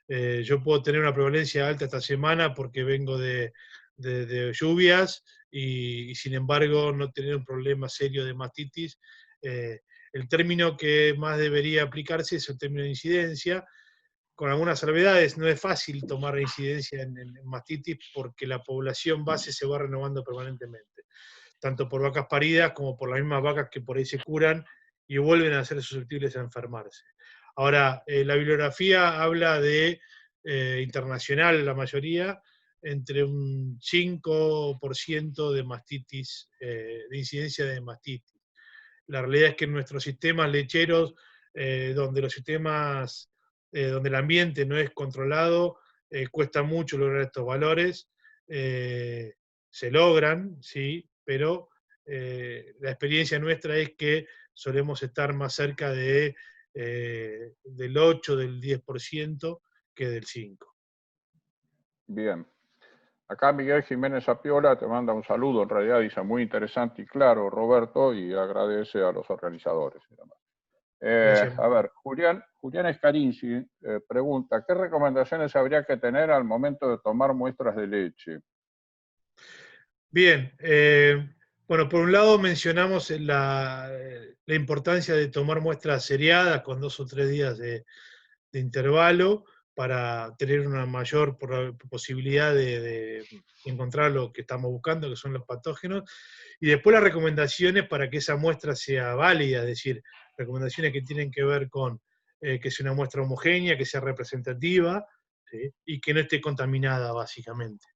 Yo puedo tener una prevalencia alta esta semana porque vengo de lluvias y sin embargo no tener un problema serio de mastitis. El término que más debería aplicarse es el término de incidencia, con algunas salvedades. No es fácil tomar incidencia en mastitis porque la población base se va renovando permanentemente, tanto por vacas paridas como por las mismas vacas que por ahí se curan y vuelven a ser susceptibles a enfermarse. Ahora, la bibliografía habla de internacional, la mayoría, entre un 5% de mastitis, de incidencia de mastitis. La realidad es que en nuestros sistemas lecheros, donde los sistemas, donde el ambiente no es controlado, cuesta mucho lograr estos valores. Se logran, sí, pero la experiencia nuestra es que solemos estar más cerca del 8, del 10% que del 5%. Bien. Acá Miguel Jiménez Apiola te manda un saludo, en realidad dice muy interesante y claro, Roberto, y agradece a los organizadores y demás. A ver, Julián Escarinci pregunta, ¿qué recomendaciones habría que tener al momento de tomar muestras de leche? Bien, bueno, por un lado mencionamos la importancia de tomar muestras seriadas con 2 o 3 días de intervalo para tener una mayor posibilidad de encontrar lo que estamos buscando, que son los patógenos, y después las recomendaciones para que esa muestra sea válida, es decir, recomendaciones que tienen que ver con que sea una muestra homogénea, que sea representativa, ¿sí? Y que no esté contaminada, básicamente.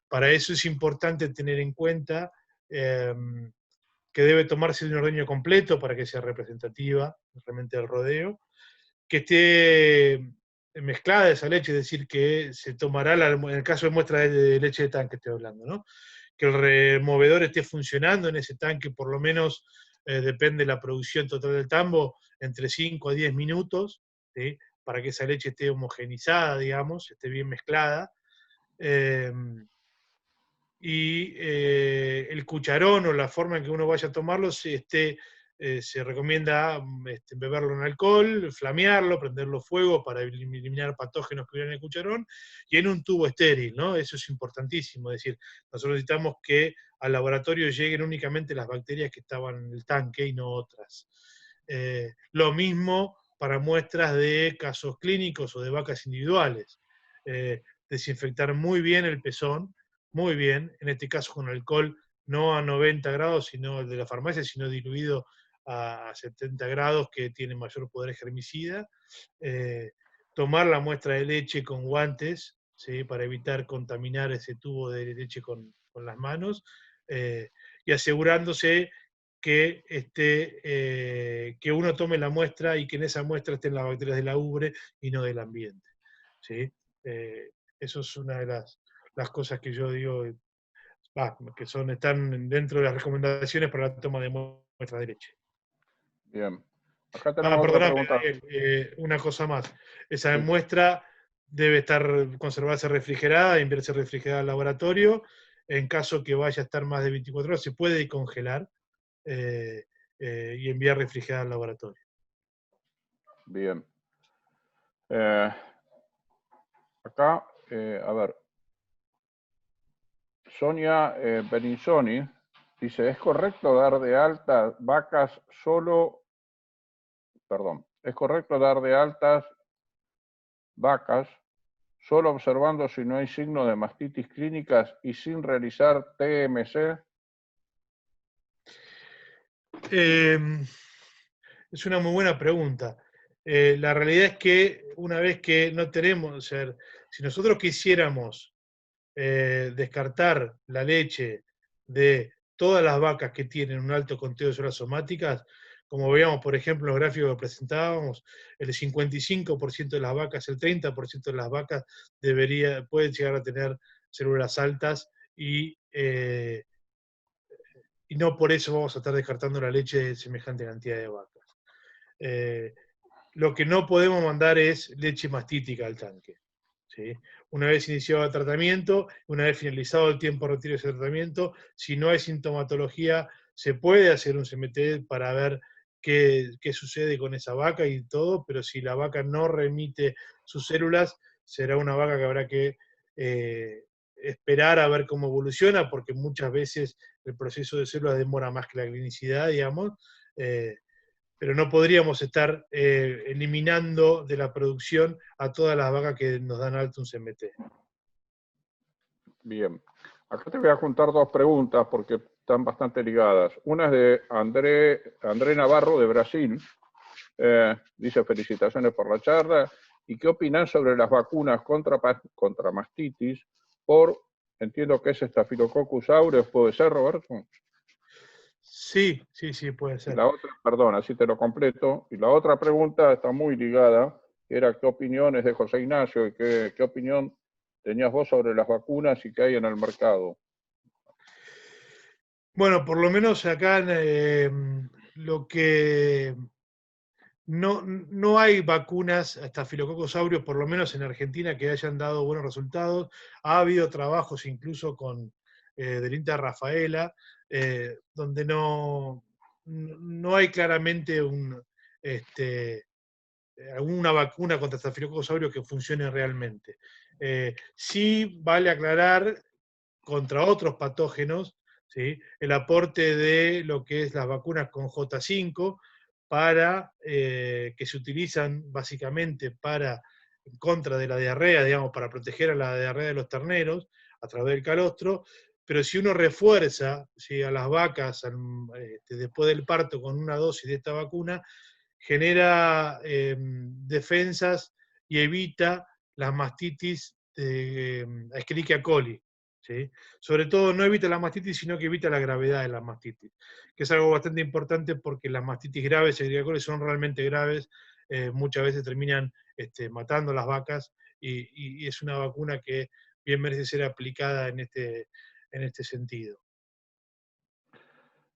Para eso es importante tener en cuenta que debe tomarse de un ordeño completo para que sea representativa realmente del rodeo, que esté mezclada esa leche, es decir, que se tomará, en el caso de muestra de leche de tanque estoy hablando, ¿no? Que el removedor esté funcionando en ese tanque, por lo menos, depende de la producción total del tambo, entre 5 a 10 minutos, ¿sí? Para que esa leche esté homogenizada, digamos, esté bien mezclada. Y el cucharón o la forma en que uno vaya a tomarlo se recomienda beberlo en alcohol, flamearlo, prenderlo fuego para eliminar patógenos que hubiera en el cucharón, y en un tubo estéril, ¿no? Eso es importantísimo, es decir, nosotros necesitamos que al laboratorio lleguen únicamente las bacterias que estaban en el tanque y no otras. Lo mismo para muestras de casos clínicos o de vacas individuales. Desinfectar muy bien el pezón, muy bien, en este caso con alcohol no a 90 grados, sino el de la farmacia, sino diluido a 70 grados, que tiene mayor poder germicida. Tomar la muestra de leche con guantes, ¿sí? Para evitar contaminar ese tubo de leche con las manos, y asegurándose que, que uno tome la muestra y que en esa muestra estén las bacterias de la ubre y no del ambiente, ¿sí? Eso es una de las cosas que yo digo, que están dentro de las recomendaciones para la toma de muestra de leche. Bien. Acá tenemos otra Perdóname, pregunta. Daniel, una cosa más. Esa Sí. muestra debe conservarse refrigerada, enviarse refrigerada al laboratorio. En caso que vaya a estar más de 24 horas, se puede congelar y enviar refrigerada al laboratorio. Bien. Acá, a ver, Sonia Beninsoni dice, ¿es correcto dar de alta vacas ¿es correcto dar de altas vacas solo observando si no hay signos de mastitis clínicas y sin realizar TMC? Es una muy buena pregunta. La realidad es que una vez que no tenemos, o sea, si nosotros quisiéramos descartar la leche de todas las vacas que tienen un alto contenido de células somáticas, como veíamos, por ejemplo, en los gráficos que presentábamos, el 55% de las vacas, el 30% de las vacas pueden llegar a tener células altas y no por eso vamos a estar descartando la leche de semejante cantidad de vacas. Lo que no podemos mandar es leche mastítica al tanque, ¿sí? Una vez iniciado el tratamiento, una vez finalizado el tiempo de retiro de ese tratamiento, si no hay sintomatología, se puede hacer un CMT para ver qué sucede con esa vaca y todo, pero si la vaca no remite sus células, será una vaca que habrá que esperar a ver cómo evoluciona, porque muchas veces el proceso de células demora más que la clinicidad, digamos, pero no podríamos estar eliminando de la producción a todas las vacas que nos dan alto un CMT. Bien. Acá te voy a juntar dos preguntas porque están bastante ligadas. Una es de André Navarro, de Brasil. Dice, felicitaciones por la charla. ¿Y qué opinan sobre las vacunas contra mastitis entiendo que es Staphylococcus aureus, ¿puede ser, Roberto? Sí, puede Y ser. la otra, perdón, así te lo completo. Y la otra pregunta está muy ligada, que era qué opiniones de José Ignacio y qué opinión tenías vos sobre las vacunas y qué hay en el mercado. Bueno, por lo menos acá lo que no hay vacunas a Staphylococcus aureus, por lo menos en Argentina, que hayan dado buenos resultados. Ha habido trabajos incluso del INTA Rafaela, donde no hay claramente alguna vacuna contra Staphylococcus aureus que funcione realmente. Sí vale aclarar contra otros patógenos, ¿sí?, el aporte de lo que es las vacunas con J5, que se utilizan básicamente en contra de la diarrea, digamos, para proteger a la diarrea de los terneros a través del calostro, pero si uno refuerza, ¿sí?, a las vacas después del parto con una dosis de esta vacuna, genera defensas y evita las mastitis Escherichia coli, ¿sí? Sobre todo no evita la mastitis, sino que evita la gravedad de la mastitis, que es algo bastante importante porque las mastitis graves, Escherichia coli, son realmente graves, muchas veces terminan matando a las vacas y es una vacuna que bien merece ser aplicada en este sentido.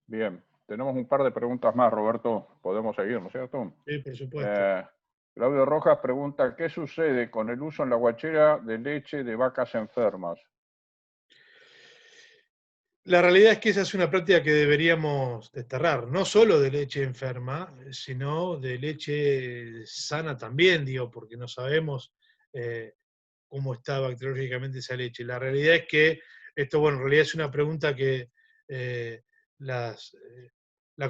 Bien, tenemos un par de preguntas más, Roberto. Podemos seguir, ¿no es cierto? Sí, por supuesto. Claudio Rojas pregunta, ¿qué sucede con el uso en la guachera de leche de vacas enfermas? La realidad es que esa es una práctica que deberíamos desterrar, no solo de leche enferma, sino de leche sana también, digo, porque no sabemos cómo está bacteriológicamente esa leche. La realidad es que esto, bueno, en realidad es una pregunta que la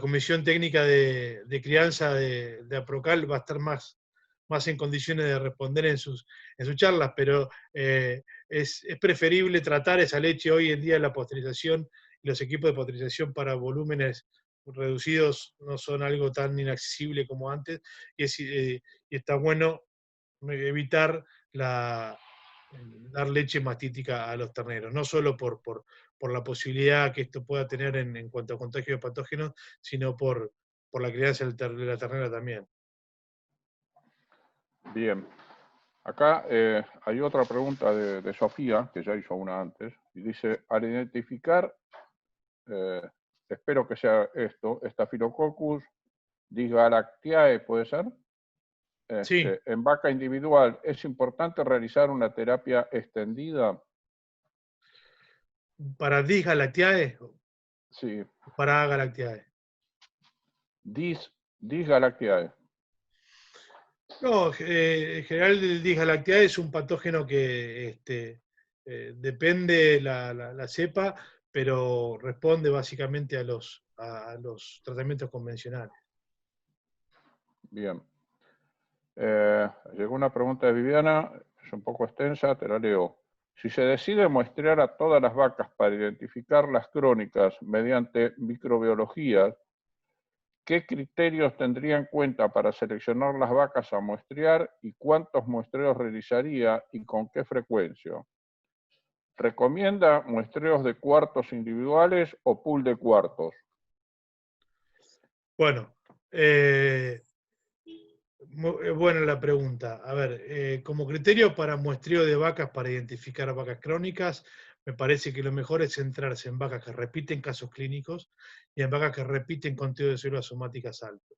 Comisión Técnica de Crianza de APROCAL va a estar más en condiciones de responder en sus charlas, pero es preferible tratar esa leche hoy en día en la pasteurización, y los equipos de pasteurización para volúmenes reducidos no son algo tan inaccesible como antes, y está bueno evitar dar leche mastítica a los terneros, no solo por la posibilidad que esto pueda tener en cuanto a contagio de patógenos, sino por la crianza de la ternera también. Bien. Acá hay otra pregunta de Sofía, que ya hizo una antes, y dice, al identificar, espero que sea esto, Staphylococcus dysgalactiae, ¿puede ser? Sí, En vaca individual, ¿es importante realizar una terapia extendida? para Disgalactiae, Sí, para Agalactiae. Dysgalactiae. No, en general el Disgalactiae es un patógeno que depende la cepa, pero responde básicamente a los tratamientos convencionales. Bien. Llegó una pregunta de Viviana, es un poco extensa, te la leo. Si se decide muestrear a todas las vacas para identificar las crónicas mediante microbiología, ¿Qué criterios tendría en cuenta para seleccionar las vacas a muestrear y cuántos muestreos realizaría y con qué frecuencia? ¿Recomienda muestreos de cuartos individuales o pool de cuartos? Bueno, buena la pregunta. A ver, como criterio para muestreo de vacas para identificar vacas crónicas, me parece que lo mejor es centrarse en vacas que repiten casos clínicos y en vacas que repiten conteo de células somáticas alto.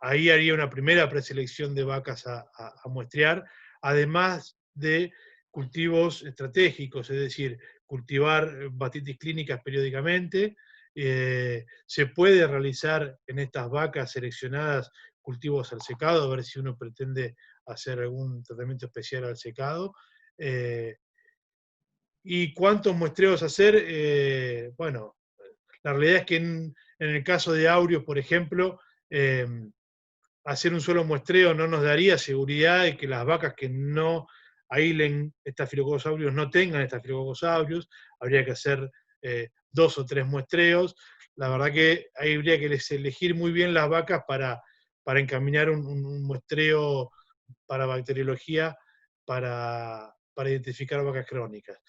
Ahí haría una primera preselección de vacas a muestrear, además de cultivos estratégicos, es decir, cultivar mastitis clínicas periódicamente. Se puede realizar en estas vacas seleccionadas cultivos al secado, a ver si uno pretende hacer algún tratamiento especial al secado. ¿Y cuántos muestreos hacer? Bueno, la realidad es que en el caso de Aureus, por ejemplo, hacer un solo muestreo no nos daría seguridad de que las vacas que no aílen Staphylococcus aureus no tengan Staphylococcus aureus. Habría que hacer 2 o 3 muestreos. La verdad que ahí habría que elegir muy bien las vacas para encaminar un muestreo para bacteriología para identificar vacas crónicas.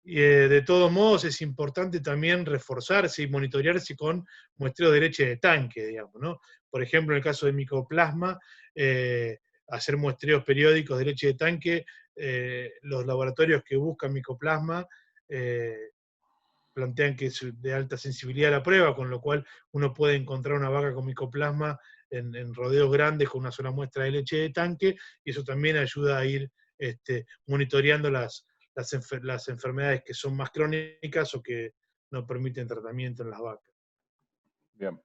Y, de todos modos, es importante también reforzarse y monitorearse con muestreo de leche de tanque, digamos, ¿no? Por ejemplo, en el caso de micoplasma, hacer muestreos periódicos de leche de tanque. Los laboratorios que buscan micoplasma plantean que es de alta sensibilidad a la prueba, con lo cual uno puede encontrar una vaca con micoplasma en rodeos grandes con una sola muestra de leche de tanque, y eso también ayuda a ir monitoreando las enfermedades que son más crónicas o que no permiten tratamiento en las vacas. Bien.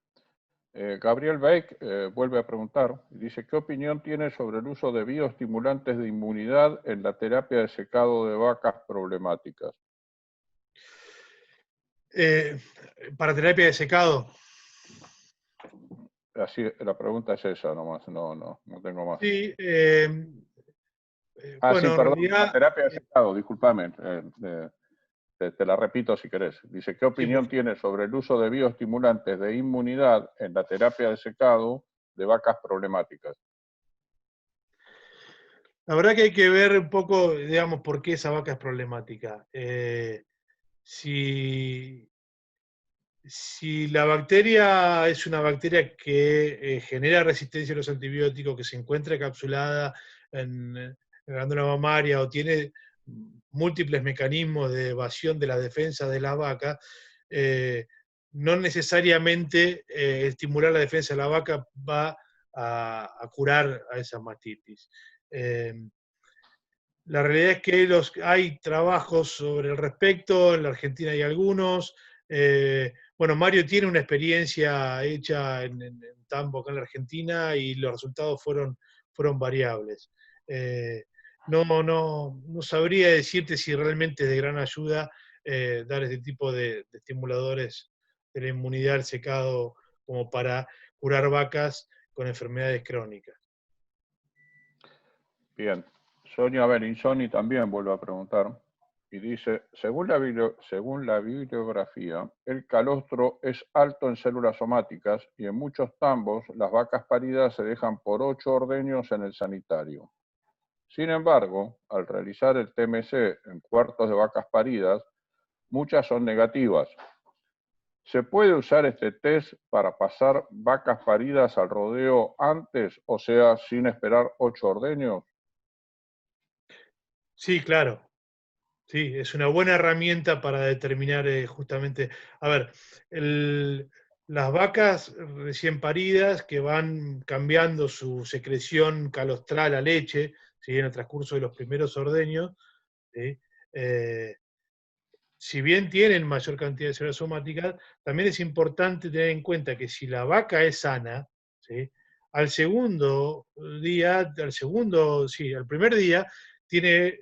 Gabriel Beck vuelve a preguntar, y dice, ¿qué opinión tiene sobre el uso de bioestimulantes de inmunidad en la terapia de secado de vacas problemáticas? Para terapia de secado. Así, la pregunta es esa nomás, no tengo más. Sí, Sí, bueno, en perdón, realidad, la terapia de secado, discúlpame, te la repito si querés. Dice, ¿qué opinión tiene sobre el uso de bioestimulantes de inmunidad en la terapia de secado de vacas problemáticas? la verdad que hay que ver un poco, digamos, por qué esa vaca es problemática. Si la bacteria es una bacteria que genera resistencia a los antibióticos, que se encuentra encapsulada en la glándula mamaria o tiene múltiples mecanismos de evasión de la defensa de la vaca, no necesariamente estimular la defensa de la vaca va a curar a esa mastitis. La realidad es que hay trabajos sobre el respecto, en la Argentina hay algunos. Bueno, Mario tiene una experiencia hecha en Tambo acá en la Argentina y los resultados fueron variables. No sabría decirte si realmente es de gran ayuda dar este tipo de estimuladores de la inmunidad al secado como para curar vacas con enfermedades crónicas. Bien, Sonia Berinsoni también vuelve a preguntar y dice, según la bibliografía, el calostro es alto en células somáticas y en muchos tambos las vacas paridas se dejan por 8 ordeños en el sanitario. Sin embargo, al realizar el TMC en cuartos de vacas paridas, muchas son negativas. ¿Se puede usar este test para pasar vacas paridas al rodeo antes, o sea, sin esperar 8 ordeños? Sí, claro. Sí, es una buena herramienta para determinar justamente, a ver, las vacas recién paridas que van cambiando su secreción calostral a leche, ¿sí? En el transcurso de los primeros ordeños, ¿sí? Si bien tienen mayor cantidad de células somáticas, también es importante tener en cuenta que si la vaca es sana, ¿sí? Al primer día, tiene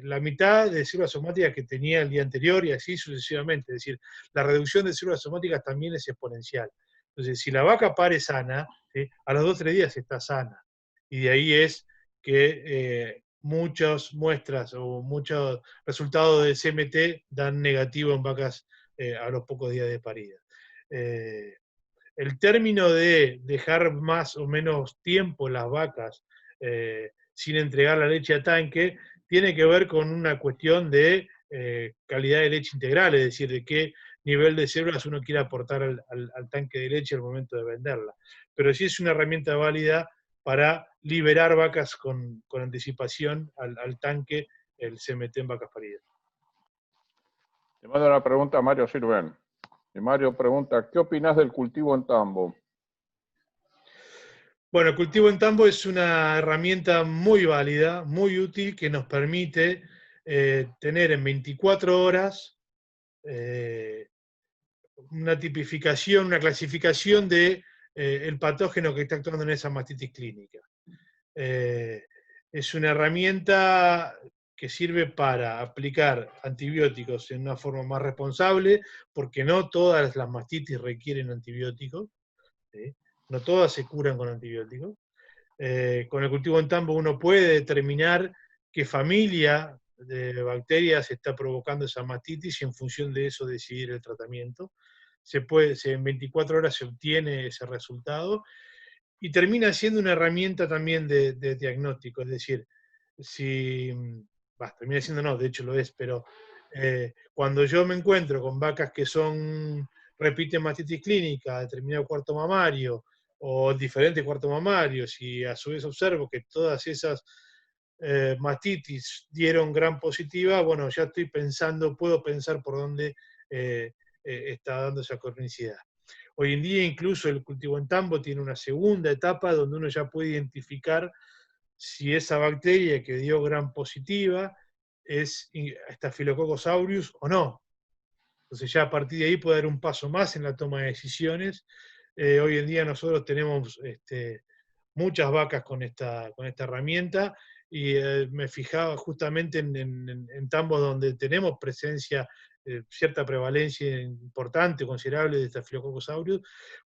la mitad de células somáticas que tenía el día anterior y así sucesivamente. Es decir, la reducción de células somáticas también es exponencial. Entonces, si la vaca pare sana, ¿sí? A los 2 o 3 días está sana. Y de ahí es que muchas muestras o muchos resultados del CMT dan negativo en vacas a los pocos días de parida. el término de dejar más o menos tiempo las vacas sin entregar la leche a tanque tiene que ver con una cuestión de calidad de leche integral, es decir, de qué nivel de células uno quiere aportar al tanque de leche al momento de venderla. Pero sí es una herramienta válida para liberar vacas con anticipación al tanque, el CMT en vacas paridas. Te mando una pregunta a Mario Sirven. Y Mario pregunta, ¿qué opinás del cultivo en tambo? Bueno, el cultivo en tambo es una herramienta muy válida, muy útil, que nos permite tener en 24 horas una tipificación, una clasificación de el patógeno que está actuando en esa mastitis clínica. Es una herramienta que sirve para aplicar antibióticos en una forma más responsable, porque no todas las mastitis requieren antibióticos, ¿sí? No todas se curan con antibióticos. Con el cultivo en tambo uno puede determinar qué familia de bacterias está provocando esa mastitis y en función de eso decidir el tratamiento. En 24 horas se obtiene ese resultado y termina siendo una herramienta también de diagnóstico, es decir, termina siendo no, de hecho lo es, pero cuando yo me encuentro con vacas que repiten mastitis clínica, determinado cuarto mamario, o diferentes cuartos mamarios, y a su vez observo que todas esas mastitis dieron gran positiva, bueno, ya estoy pensando, puedo pensar por dónde está dando esa cronicidad. Hoy en día incluso el cultivo en tambo tiene una segunda etapa donde uno ya puede identificar si esa bacteria que dio gran positiva es Staphylococcus aureus o no. Entonces ya a partir de ahí puede dar un paso más en la toma de decisiones. Hoy en día nosotros tenemos muchas vacas con esta herramienta y me fijaba justamente en tambos donde tenemos presencia, cierta prevalencia importante, considerable de Staphylococcus aureus.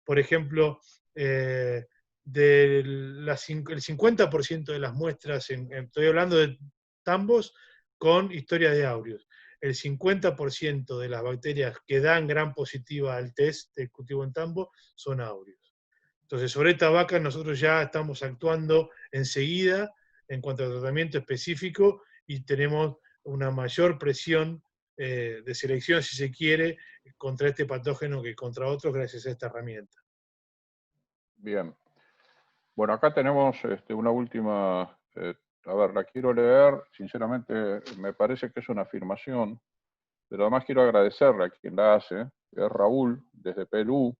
Por ejemplo, el 50% de las muestras, estoy hablando de tambos con historia de aureus, el 50% de las bacterias que dan gran positiva al test del cultivo en tambo son aureus. Entonces, sobre esta vaca nosotros ya estamos actuando enseguida en cuanto al tratamiento específico y tenemos una mayor presión de selección, si se quiere, contra este patógeno que contra otros gracias a esta herramienta. Bien. Bueno, acá tenemos una última, a ver, la quiero leer, sinceramente me parece que es una afirmación, pero además quiero agradecerle a quien la hace, que es Raúl, desde Perú,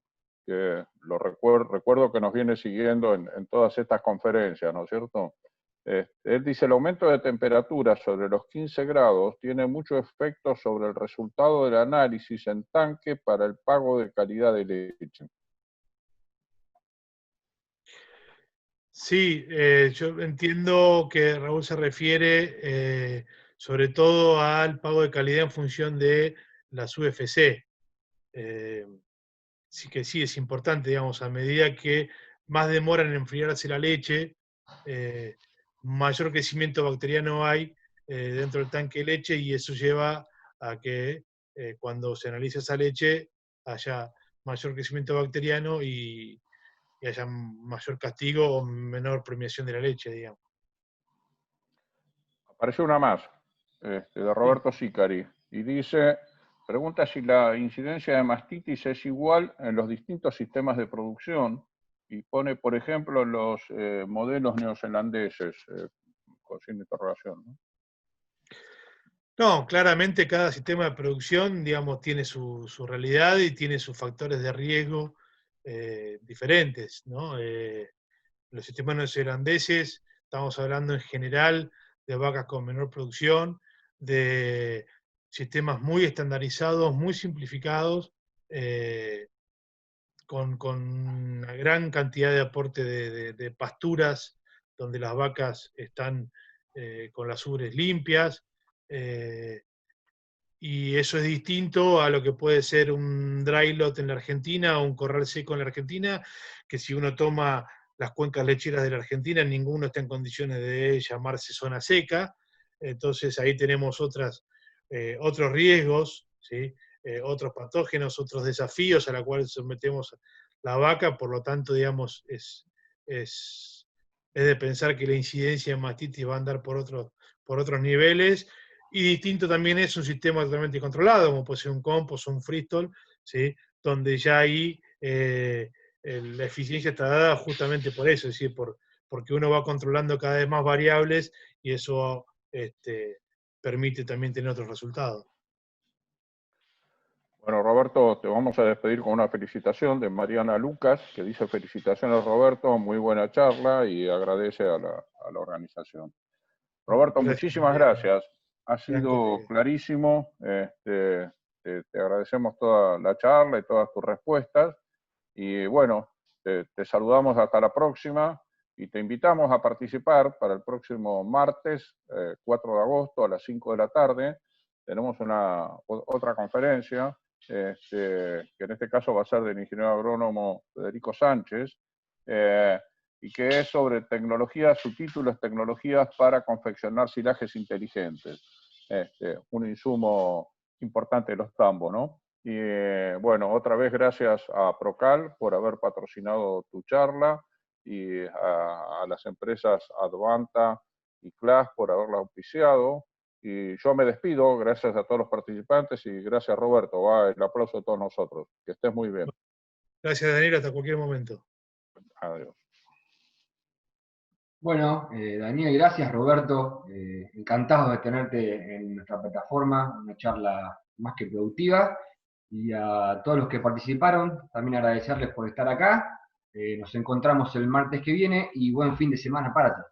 que lo recuerdo que nos viene siguiendo en todas estas conferencias, ¿no es cierto? Él dice, el aumento de temperatura sobre los 15 grados tiene mucho efecto sobre el resultado del análisis en tanque para el pago de calidad de leche. Sí, yo entiendo que Raúl se refiere sobre todo al pago de calidad en función de las UFC. Sí que sí es importante, digamos, a medida que más demoran en enfriarse la leche, mayor crecimiento bacteriano hay dentro del tanque de leche y eso lleva a que cuando se analiza esa leche haya mayor crecimiento bacteriano y haya mayor castigo o menor premiación de la leche, digamos. Apareció una más, de Roberto Sicari, y dice, pregunta si la incidencia de mastitis es igual en los distintos sistemas de producción, y pone, por ejemplo, los modelos neozelandeses, con signo de interrogación, ¿no? No, claramente cada sistema de producción, digamos, tiene su realidad y tiene sus factores de riesgo diferentes, ¿no? Los sistemas neozelandeses, estamos hablando en general de vacas con menor producción, de sistemas muy estandarizados, muy simplificados, con una gran cantidad de aporte de pasturas, donde las vacas están con las ubres limpias, y eso es distinto a lo que puede ser un dry lot en la Argentina o un corral seco en la Argentina, que si uno toma las cuencas lecheras de la Argentina, ninguno está en condiciones de llamarse zona seca, entonces ahí tenemos otros riesgos, ¿sí? Otros patógenos, otros desafíos a los cuales sometemos la vaca, por lo tanto, digamos, es de pensar que la incidencia en mastitis va a andar por otros niveles, y distinto también es un sistema totalmente controlado, como puede ser un compost o un freestall, ¿sí? Donde ya ahí la eficiencia está dada justamente por eso, es decir, porque uno va controlando cada vez más variables y eso permite también tener otros resultados. Bueno, Roberto, te vamos a despedir con una felicitación de Mariana Lucas, que dice: felicitaciones, Roberto, muy buena charla, y agradece a la organización. Roberto, Gracias, muchísimas Mariano. gracias. Ha Gran sido colega. clarísimo. Te agradecemos toda la charla y todas tus respuestas. Y bueno, te saludamos hasta la próxima y te invitamos a participar para el próximo martes, 4 de agosto, a las 5 de la tarde. Tenemos otra conferencia, que en este caso va a ser del ingeniero agrónomo Federico Sánchez, y que es sobre tecnologías. Su título es Tecnologías para confeccionar silajes inteligentes, un insumo importante de los tambos, ¿no? Y bueno, otra vez gracias a Procal por haber patrocinado tu charla, y a las empresas Advanta y Class por haberla auspiciado. Y yo me despido, gracias a todos los participantes, y gracias, Roberto. Va el aplauso de todos nosotros. Que estés muy bien. Gracias, Daniel, hasta cualquier momento. Adiós. Bueno, Daniel, gracias, Roberto. Encantado de tenerte en nuestra plataforma, una charla más que productiva. Y a todos los que participaron, también agradecerles por estar acá. Nos encontramos el martes que viene y buen fin de semana para todos.